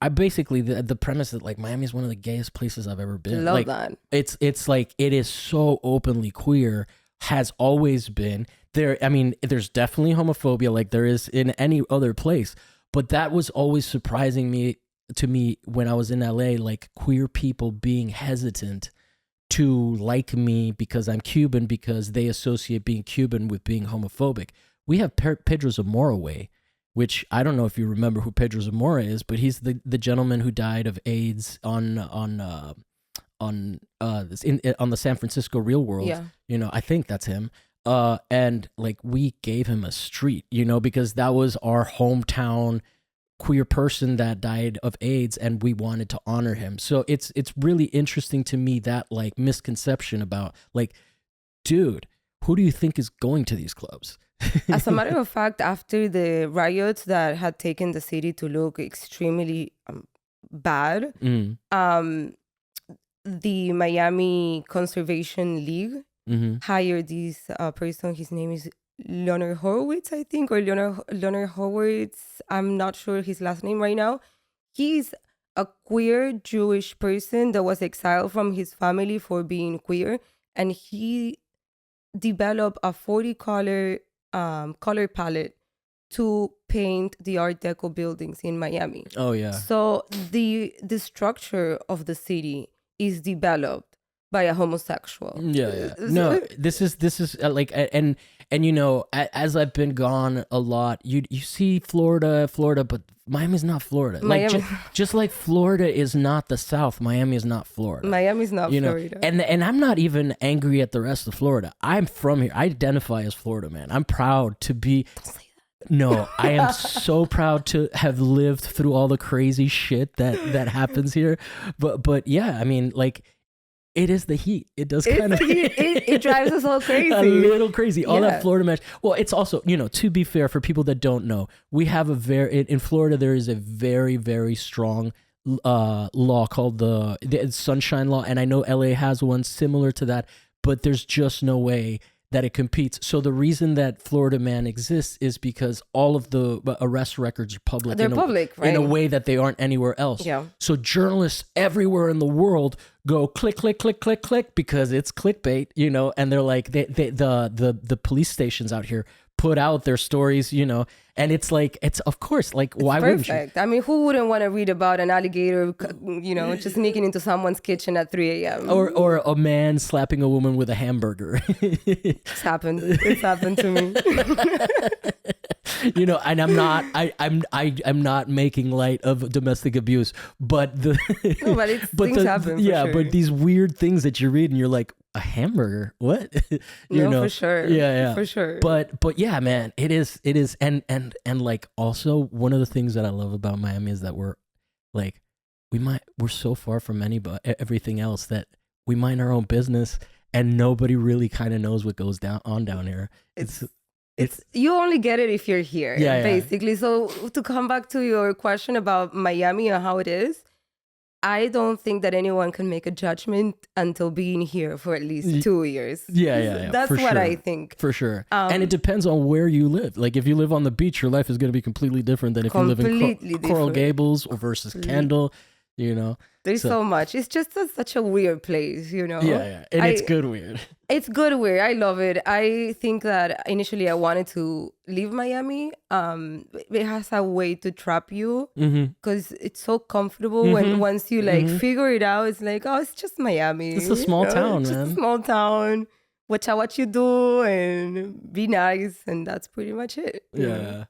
I basically the premise that like Miami is one of the gayest places I've ever been. Love like, that. It's like it is so openly queer, has always been there. I mean, there's definitely homophobia like there is in any other place, but that was always surprising to me when I was in LA, like queer people being hesitant to like me because I'm Cuban, because they associate being Cuban with being homophobic. We have Pedro Zamora way, which I don't know if you remember who Pedro Zamora is, but he's the gentleman who died of AIDS on the San Francisco Real World. Yeah. You know, I think that's him. And like we gave him a street, you know, because that was our hometown queer person that died of AIDS, and we wanted to honor him. So it's really interesting to me that like misconception about like, dude, who do you think is going to these clubs? As a matter of fact, after the riots that had taken the city to look extremely bad, the Miami Conservation League hired this person. His name is Leonard Horowitz, I think, or Leonard Horowitz. I'm not sure his last name right now. He's a queer Jewish person that was exiled from his family for being queer, and he developed a 40-color color palette to paint the Art Deco buildings in Miami. Oh yeah. So the structure of the city is developed by a homosexual. Yeah. No, this is like, and you know, as I've been gone a lot, you see Florida, but Miami's not Florida. Like just like Florida is not the South, Miami is not Florida. Miami's not Florida. And I'm not even angry at the rest of Florida. I'm from here. I identify as Florida, man. I'm proud to be. No, I am so proud to have lived through all the crazy shit that happens here. But yeah, I mean, like, it is the heat. It does kind of it drives us all crazy. A little crazy. All that Florida mesh. Well, it's also, you know, to be fair, for people that don't know, we have in Florida there is a very, very strong law called the Sunshine Law, and I know LA has one similar to that, but there's just no way that it competes. So the reason that Florida Man exists is because all of the arrest records are public. They're public, right? In a way that they aren't anywhere else. Yeah. So journalists everywhere in the world go click, click, click, click, click, because it's clickbait, you know, and they're like, the police stations out here put out their stories, you know, and it's like, it's of course, like, why wouldn't you? Perfect. I mean, who wouldn't want to read about an alligator, you know, just sneaking into someone's kitchen at 3 a.m.? Or a man slapping a woman with a hamburger. It's happened. It's happened to me. You know, and I'm not making light of domestic abuse, but things happen. For sure. But these weird things that you read and you're like, a hamburger, what? You know, for sure. Yeah, for sure. But yeah, man, it is, and like, also one of the things that I love about Miami is that we're like, we're so far from everything else that we mind our own business, and nobody really kind of knows what goes down here. It's you only get it if you're here, basically. Yeah. So to come back to your question about Miami and how it is, I don't think that anyone can make a judgment until being here for at least 2 years. Yeah. That's what I think. For sure. And it depends on where you live. Like, if you live on the beach, your life is going to be completely different than if you live in Coral Gables or versus Kendall, you know. There's so much. It's just such a weird place, you know. Yeah. And it's good weird. It's good weird. I love it. I think that initially I wanted to leave Miami. It has a way to trap you because it's so comfortable. And once you figure it out, it's like, oh, it's just Miami. It's a small town, it's man. Just a small town. Watch out what you do and be nice, and that's pretty much it. Yeah.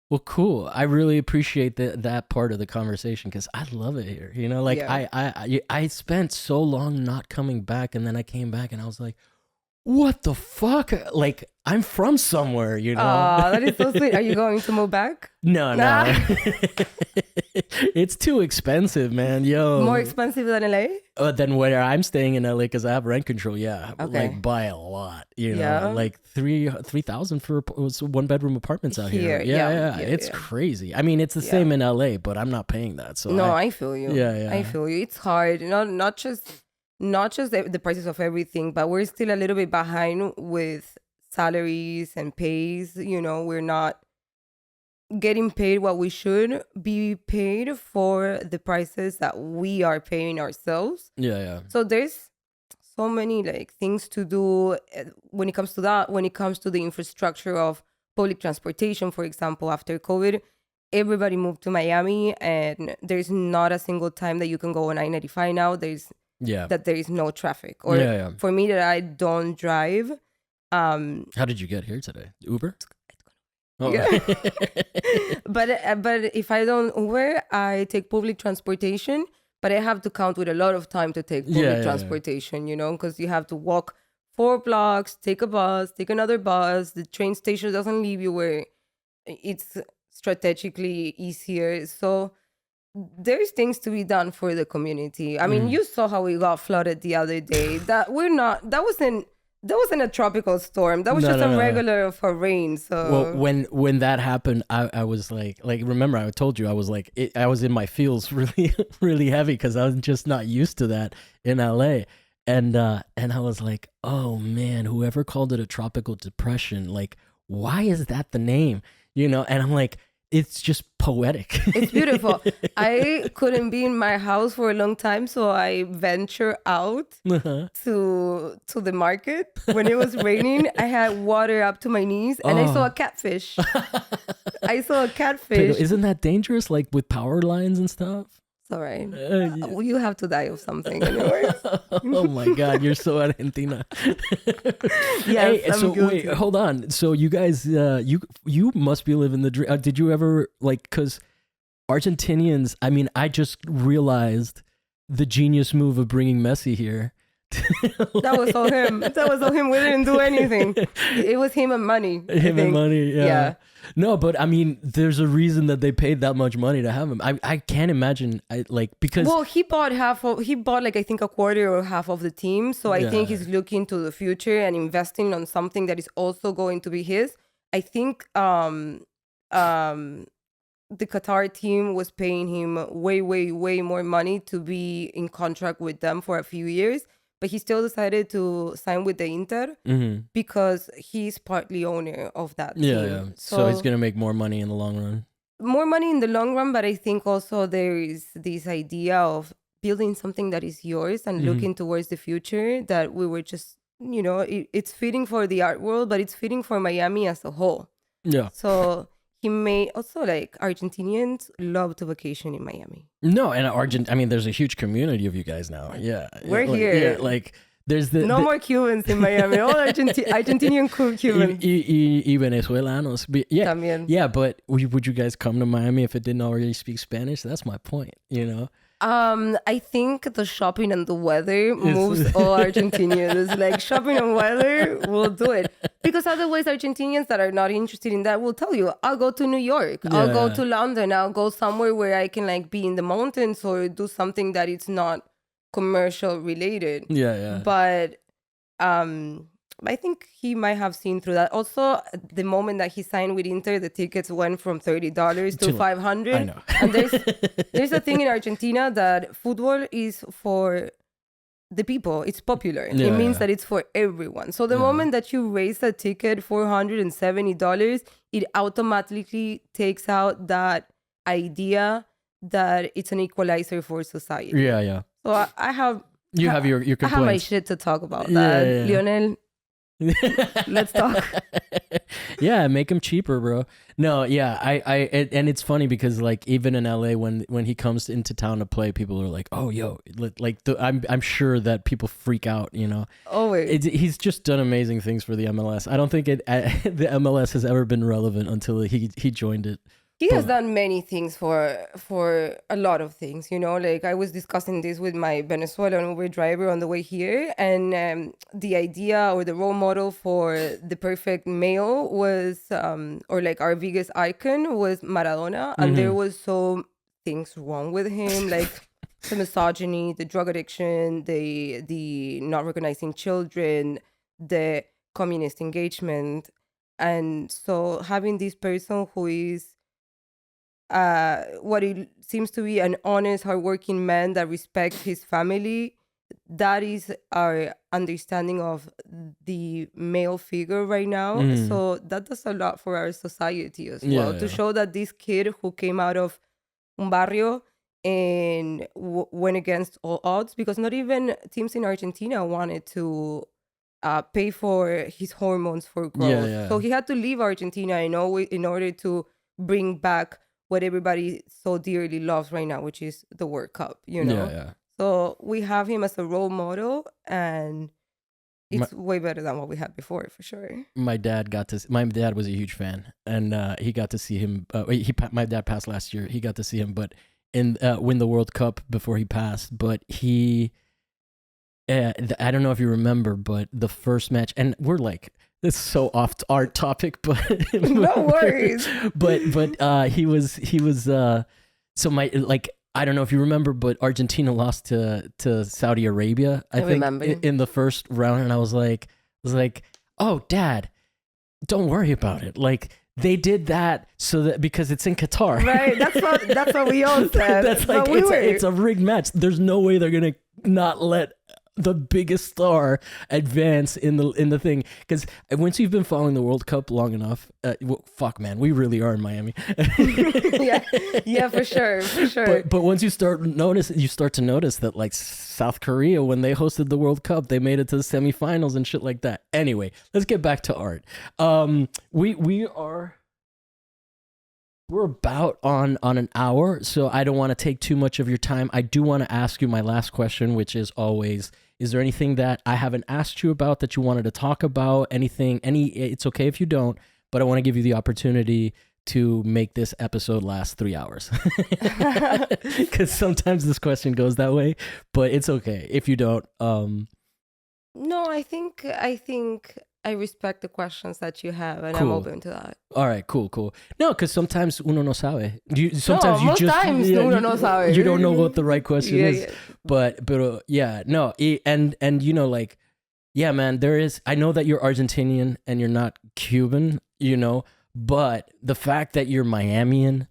Well, cool. I really appreciate that part of the conversation because I love it here. You know, like I spent so long not coming back, and then I came back and I was like, what the fuck? Like, I'm from somewhere, you know? That is so sweet. Are you going to move back? No. It's too expensive, man. Yo. More expensive than LA? Than where I'm staying in LA because I have rent control. Yeah. Okay. Like, by a lot, you know? Like 3,000 for 1-bedroom apartments out here. Yeah. It's crazy. I mean, it's the same in LA, but I'm not paying that. So I feel you. Yeah. I feel you. It's hard. Not just the prices of everything, but we're still a little bit behind with salaries and pays. You know, we're not getting paid what we should be paid for the prices that we are paying ourselves. Yeah. So there's so many like things to do when it comes to that. When it comes to the infrastructure of public transportation, for example, after COVID, everybody moved to Miami, and there's not a single time that you can go on I-95 now. That there is no traffic, or for me that I don't drive. How did you get here today? Uber? Oh. Yeah. but if I don't Uber, I take public transportation, but I have to count with a lot of time to take public transportation, you know, because you have to walk 4 blocks, take a bus, take another bus. The train station doesn't leave you where it's strategically easier. So there's things to be done for the community. I mean, you saw how we got flooded the other day. That wasn't a tropical storm. That was just a regular for rain. So when that happened, I was like remember I told you I was like I was in my feels really really heavy because I was just not used to that in LA, and I was like, oh man, whoever called it a tropical depression, like, why is that the name? You know, and I'm like, it's just poetic. It's beautiful. I couldn't be in my house for a long time, so I venture out to the market. When it was raining, I had water up to my knees, and I saw a catfish. Isn't that dangerous, like with power lines and stuff? It's all right. You have to die of something anyways. Oh my God, you're so Argentina. Yes, hey, so wait, hold on. So you guys, you must be living the dream. Did you ever, like, because Argentinians, I mean, I just realized the genius move of bringing Messi here. That was all him. We didn't do anything. It was him and money. And money, yeah. No, but I mean, there's a reason that they paid that much money to have him. I can't imagine, because... Well, he bought like, I think a quarter or half of the team. So I think he's looking to the future and investing on something that is also going to be his. I think the Qatar team was paying him way, way, way more money to be in contract with them for a few years, but he still decided to sign with the Inter because he's partly owner of that team. Yeah. So he's gonna make more money in the long run. More money in the long run, but I think also there is this idea of building something that is yours and looking towards the future, that we were just, it's fitting for the art world, but it's fitting for Miami as a whole. Yeah. So he made also, like, Argentinians love to vacation in Miami. No, and I mean, there's a huge community of you guys now. Yeah. We're here. Yeah, like there's no more Cubans in Miami. All Argentinian Cubans. Y Venezuelanos. Yeah. También. Yeah, but would you guys come to Miami if it didn't already speak Spanish? That's my point, I think the shopping and the weather moves all Argentinians. Like, shopping and weather will do it. Because otherwise, Argentinians that are not interested in that will tell you, I'll go to New York. Yeah. I'll go to London. I'll go somewhere where I can, like, be in the mountains or do something that it's not commercial related. Yeah. But I think he might have seen through that. Also, the moment that he signed with Inter, the tickets went from $30 to $500. I know. And there's a thing in Argentina that football is for the people. It's popular. Yeah, it means that it's for everyone. So the moment that you raise the ticket $470, it automatically takes out that idea that it's an equalizer for society. Yeah. So I have... You have your complaints. I have my shit to talk about that. Yeah. Lionel, let's talk. Yeah, make him cheaper, bro. No, yeah, and it's funny because, like, even in LA, when he comes into town to play, people are like, "Oh, yo," like I'm sure that people freak out, Always. He's just done amazing things for the MLS. I don't think the MLS has ever been relevant until he joined it. He has done many things for a lot of things, Like, I was discussing this with my Venezuelan Uber driver on the way here, and the idea or the role model for the perfect male was, or like our biggest icon was Maradona, and there was so things wrong with him, like the misogyny, the drug addiction, the not recognizing children, the communist engagement, and so having this person who is what it seems to be an honest, hardworking man that respects his family. That is our understanding of the male figure right now. So that does a lot for our society as well. To show that this kid who came out of un barrio and went against all odds, because not even teams in Argentina wanted to pay for his hormones for growth. So he had to leave Argentina in order to bring back what everybody so dearly loves right now, which is the World Cup, Yeah. So we have him as a role model, and it's way better than what we had before, for sure. My dad was a huge fan, and he got to see him. My dad passed last year. He got to see him, but win the World Cup before he passed. But I don't know if you remember, but the first match, and we're like, this is so off our topic, but no worries. But he was so I don't know if you remember, but Argentina lost to Saudi Arabia. I think remember. In the first round, and I was like, oh, Dad, don't worry about it. Like, they did that so that because it's in Qatar, right? That's what we all said. That's like it's a rigged match. There's no way they're gonna not let the biggest star advance in the thing, because once you've been following the World Cup long enough, fuck, man, we really are in Miami. yeah, for sure. But once you start to notice that, like, South Korea, when they hosted the World Cup, they made it to the semifinals and shit like that. Anyway, let's get back to art. We're about on an hour, so I don't want to take too much of your time. I do want to ask you my last question, which is always, is there anything that I haven't asked you about that you wanted to talk about? It's okay if you don't, but I want to give you the opportunity to make this episode last 3 hours. Because sometimes this question goes that way, but it's okay if you don't. No, I think I respect the questions that you have, and Cool. I'm open to that. All right, cool. No, because sometimes uno no sabe. Most times uno no sabe. You don't know what the right question is. Yeah. But yeah, no, and like, yeah, man, there is. I know that you're Argentinian and you're not Cuban, but the fact that you're Miamian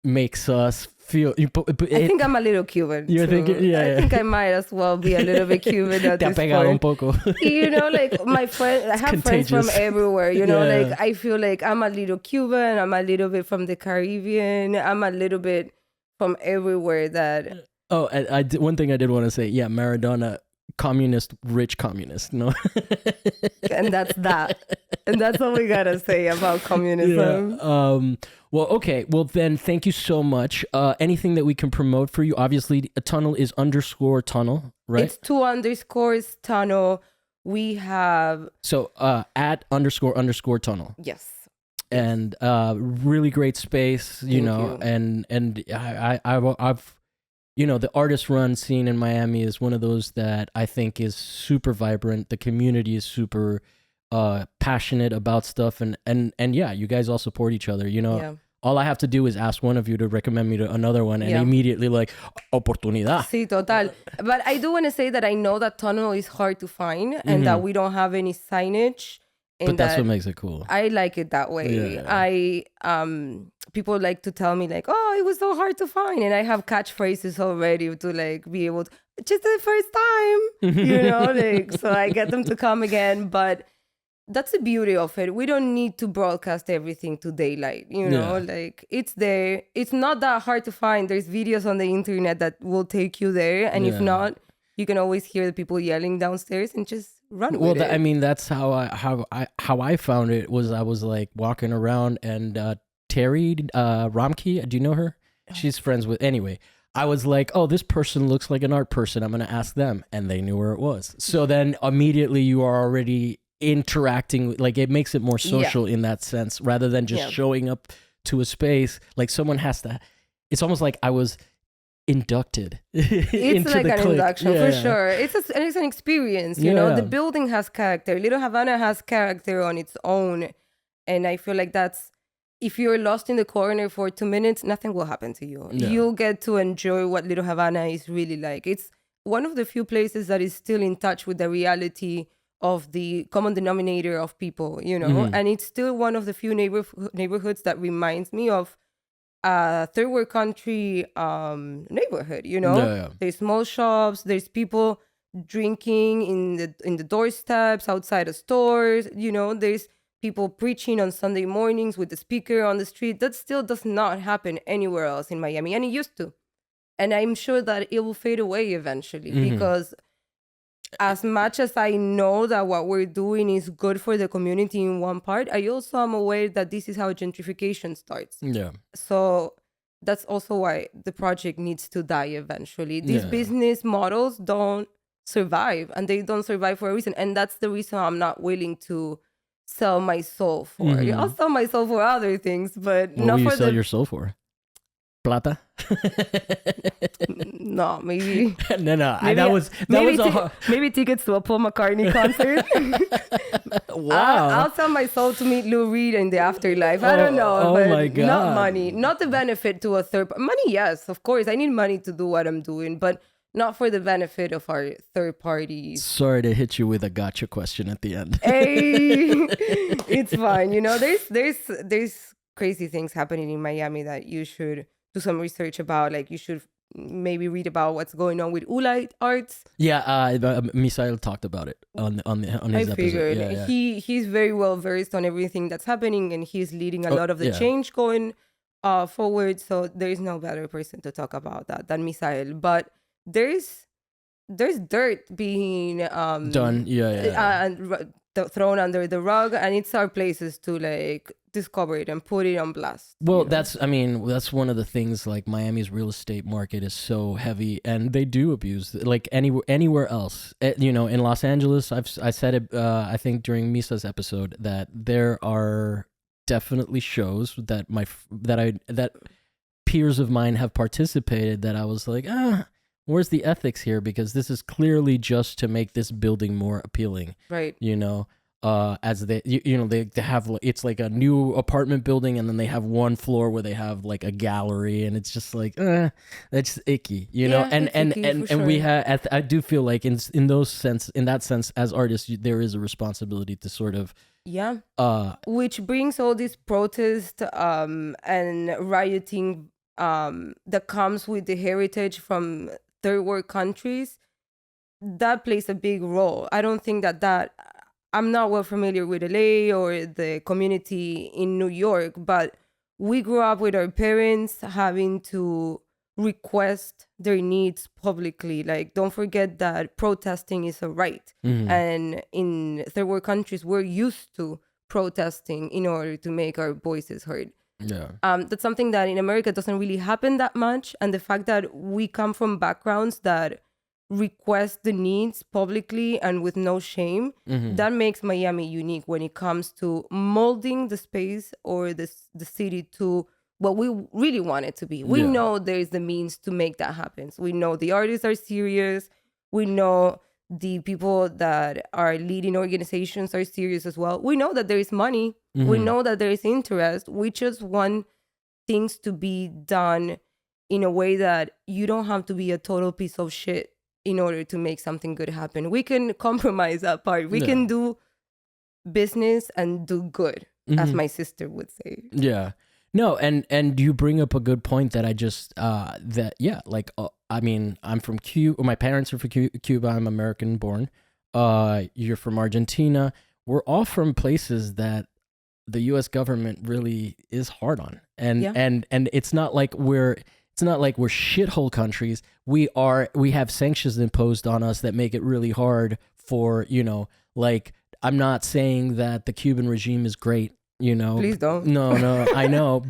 makes us feel. I think I'm a little Cuban. You're too. thinking, yeah. I think I might as well be a little bit Cuban at Te ha this pegado un point. poco. You know, like my friend, I have friends from contagious. everywhere. You know, Yeah. like I feel like I'm a little Cuban. I'm a little bit from the Caribbean. I'm a little bit from everywhere. That Oh, one thing I did want to say. Yeah, Maradona, communist, rich communist. No. and that's that. And that's all we gotta say about communism. Yeah. Well, okay. Well, then, thank you so much. Anything that we can promote for you? Obviously, a tunnel is _tunnel, right? It's 2_ tunnel. We have So at _ tunnel. yes. And really great space, you Thank know, you. and I've you know, the artist run scene in Miami is one of those that I think is super vibrant. The community is super passionate about stuff, and yeah, you guys all support each other, you know. Yeah. All I have to do is ask one of you to recommend me to another one, and Yeah. immediately like oportunidad. Sí, total. But I do want to say that I know that tunnel is hard to find and that we don't have any signage. And But that's that what makes it cool. I like it that way. Yeah. People like to tell me like, oh, it was so hard to find, and I have catchphrases already to like be able to. Just the first time, you know, like so I get them to come again, but. That's the beauty of it. We don't need to broadcast everything to daylight, you know, like it's there. It's not that hard to find. There's videos on the internet that will take you there. And if not, you can always hear the people yelling downstairs and just run with it. I mean, that's how I found it. Was I was like walking around and Terry Ramke, do you know her? She's friends with, anyway. I was like, oh, this person looks like an art person. I'm going to ask them. And they knew where it was. So then immediately you are already interacting, like it makes it more social in that sense, rather than just showing up to a space. Like someone has to, it's almost like I was inducted. It's like an induction for sure. It's an experience, you know. The building has character. Little Havana has character on its own. And I feel like that's, if you're lost in the corner for 2 minutes, nothing will happen to you. You'll get to enjoy what Little Havana is really like. It's one of the few places that is still in touch with the reality of the common denominator of people, you know, and it's still one of the few neighborhoods that reminds me of a third world country neighborhood, you know. There's small shops, there's people drinking in the doorsteps outside of stores, you know, there's people preaching on Sunday mornings with the speaker on the street. That still does not happen anywhere else in Miami, and it used to. And I'm sure that it will fade away eventually because as much as I know that what we're doing is good for the community in one part, I also am aware that this is how gentrification starts. Yeah. So that's also why the project needs to die eventually. These business models don't survive, and they don't survive for a reason. And that's the reason I'm not willing to sell my soul for. I'll sell my soul for other things, but what not will for you sell your soul for? Plata? No, maybe. No. Maybe tickets to a Paul McCartney concert. Wow. I'll sell my soul to meet Lou Reed in the afterlife. I don't know. Oh but my God. Not money. Not the benefit to a third. Money, yes, of course. I need money to do what I'm doing, but not for the benefit of our third parties. Sorry to hit you with a gotcha question at the end. Hey, it's fine. You know, there's crazy things happening in Miami that you should do some research about. Like you should maybe read about what's going on with Ulite Arts. Yeah, Misael talked about it on his episode. Figured. Yeah. He's very well versed on everything that's happening, and he's leading a lot of the change going forward. So there is no better person to talk about that than Misael. But there's dirt being done. Thrown under the rug, and it's our places to like discover it and put it on blast. Well, that's one of the things. Like Miami's real estate market is so heavy, and they do abuse like anywhere else. You know, in Los Angeles, I said it. I think during Misa's episode that there are definitely shows that peers of mine have participated. That I was like, where's the ethics here? Because this is clearly just to make this building more appealing, right? You know, as they have, it's like a new apartment building, and then they have one floor where they have like a gallery, and it's just like, that's icky, you know. And we have, I do feel like in that sense, as artists, there is a responsibility to sort of. Which brings all this protest and rioting that comes with the heritage from third world countries, that plays a big role. I don't think that I'm not well familiar with LA or the community in New York, but we grew up with our parents having to request their needs publicly. Like, don't forget that protesting is a right. And in third world countries, we're used to protesting in order to make our voices heard. Yeah. That's something that in America doesn't really happen that much. And the fact that we come from backgrounds that request the needs publicly and with no shame, that makes Miami unique when it comes to molding the space or the city to what we really want it to be. We know there's the means to make that happen. So we know the artists are serious. We know the people that are leading organizations are serious as well. We know that there is money. We know that there is interest. We just want things to be done in a way that you don't have to be a total piece of shit in order to make something good happen. We can compromise that part. We can do business and do good, as my sister would say. Yeah. No, and you bring up a good point that I just I mean, I'm from Cuba. My parents are from Cuba. I'm American born. You're from Argentina. We're all from places that the U.S. government really is hard on, and it's not like we're shithole countries. We have sanctions imposed on us that make it really hard for, like, I'm not saying that the Cuban regime is great. Please don't. No, I know.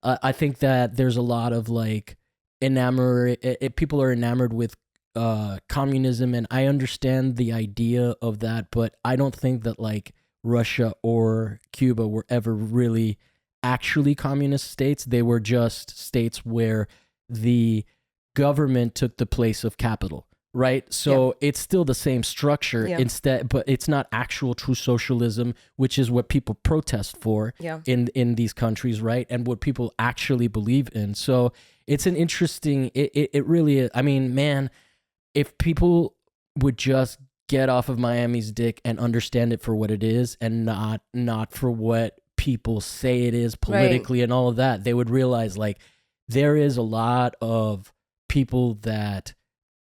I think that there's a lot of like people are enamored with communism, and I understand the idea of that, but I don't think that like Russia or Cuba were ever really actually communist states. They were just states where the government took the place of capital. Right. So it's still the same structure instead, but it's not actual true socialism, which is what people protest for in these countries. Right. And what people actually believe in. So it's an interesting, it really is. I mean, man, if people would just get off of Miami's dick and understand it for what it is and not for what people say it is politically and all of that, they would realize like there is a lot of people that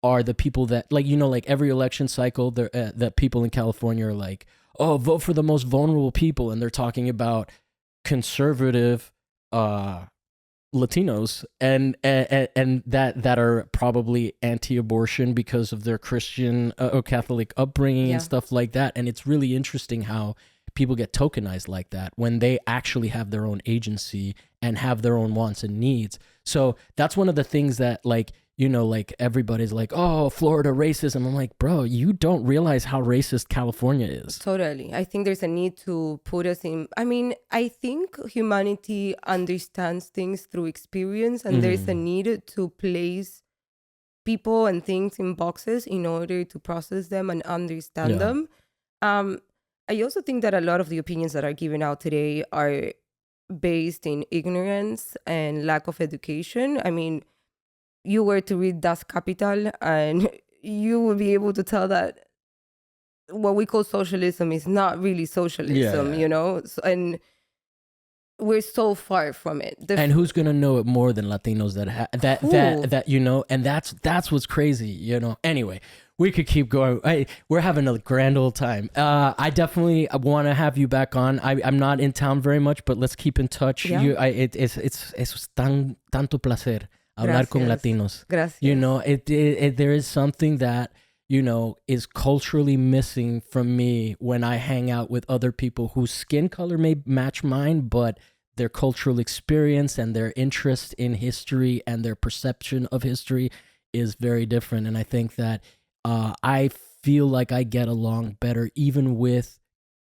are the people that like every election cycle that people in California are like, oh, vote for the most vulnerable people, and they're talking about conservative Latinos and that are probably anti-abortion because of their Christian or Catholic upbringing and stuff like that. And it's really interesting how people get tokenized like that when they actually have their own agency and have their own wants and needs. So that's one of the things that like everybody's like, oh, Florida racism. I'm like, bro, you don't realize how racist California is. Totally. I think there's a need to put us in. I mean, I think humanity understands things through experience, and there's a need to place people and things in boxes in order to process them and understand them. I also think that a lot of the opinions that are given out today are based in ignorance and lack of education. I mean, you were to read Das Kapital and you will be able to tell that what we call socialism is not really socialism, So, and we're so far from it. And who's gonna know it more than Latinos and that's what's crazy, Anyway, we could keep going. We're having a grand old time. I definitely want to have you back on. I'm not in town very much, but let's keep in touch. Es tanto placer hablar con Latinos. Gracias. There is something that, is culturally missing from me when I hang out with other people whose skin color may match mine, but their cultural experience and their interest in history and their perception of history is very different. And I think that I feel like I get along better even with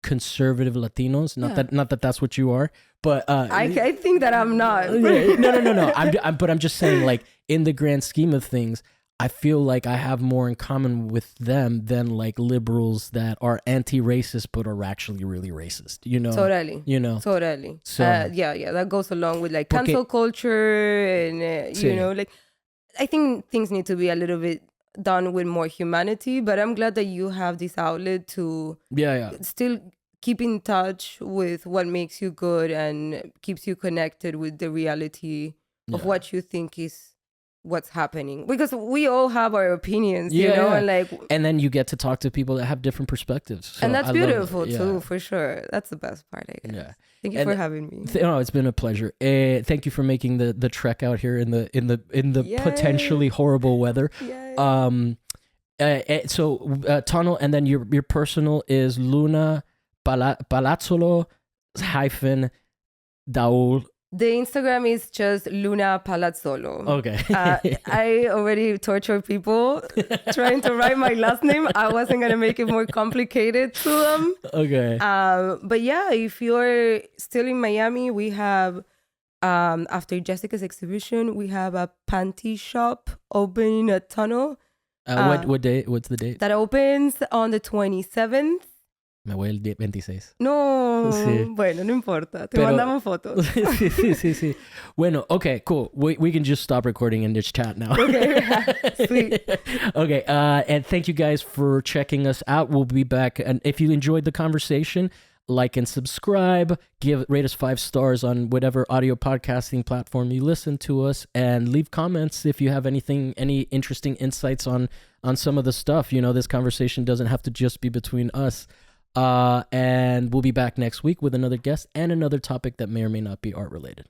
conservative Latinos. Not that that's what you are, but I think that I'm not. No. I'm just saying, like, in the grand scheme of things, I feel like I have more in common with them than like liberals that are anti-racist but are actually really racist. Totally. Totally. So that goes along with like cancel culture and like I think things need to be a little bit done with more humanity. But I'm glad that you have this outlet to still keep in touch with what makes you good and keeps you connected with the reality of Yeah. what you think is what's happening, because we all have our opinions, you Yeah, know, yeah. and like, And then you get to talk to people that have different perspectives. So and that's I love that. beautiful Yeah. too, for sure. That's the best part, I guess. Yeah. Thank you And for having me. No, it's been a pleasure. Thank you for making the trek out here in the Yay. potentially horrible weather. Yeah. Tunnel, and then your personal is Luna Palazzolo hyphen Daboul. The Instagram is just Luna Palazzolo. Okay. I already torture people trying to write my last name. I wasn't going to make it more complicated to them. Okay. But yeah, if you're still in Miami, we have, after Jessica's exhibition, we have a panty shop opening at Tunnel. What day? What's the date? That opens on the 27th. Me voy el 26. No, Sí. bueno, no importa. Te Pero- mandamos fotos. sí. Bueno, okay, cool. We can just stop recording and just chat now. Okay, sweet. Okay, and thank you guys for checking us out. We'll be back. And if you enjoyed the conversation, like and subscribe, rate us 5 stars on whatever audio podcasting platform you listen to us, and leave comments if you have any interesting insights on some of the stuff. You know, this conversation doesn't have to just be between us. And we'll be back next week with another guest and another topic that may or may not be art related.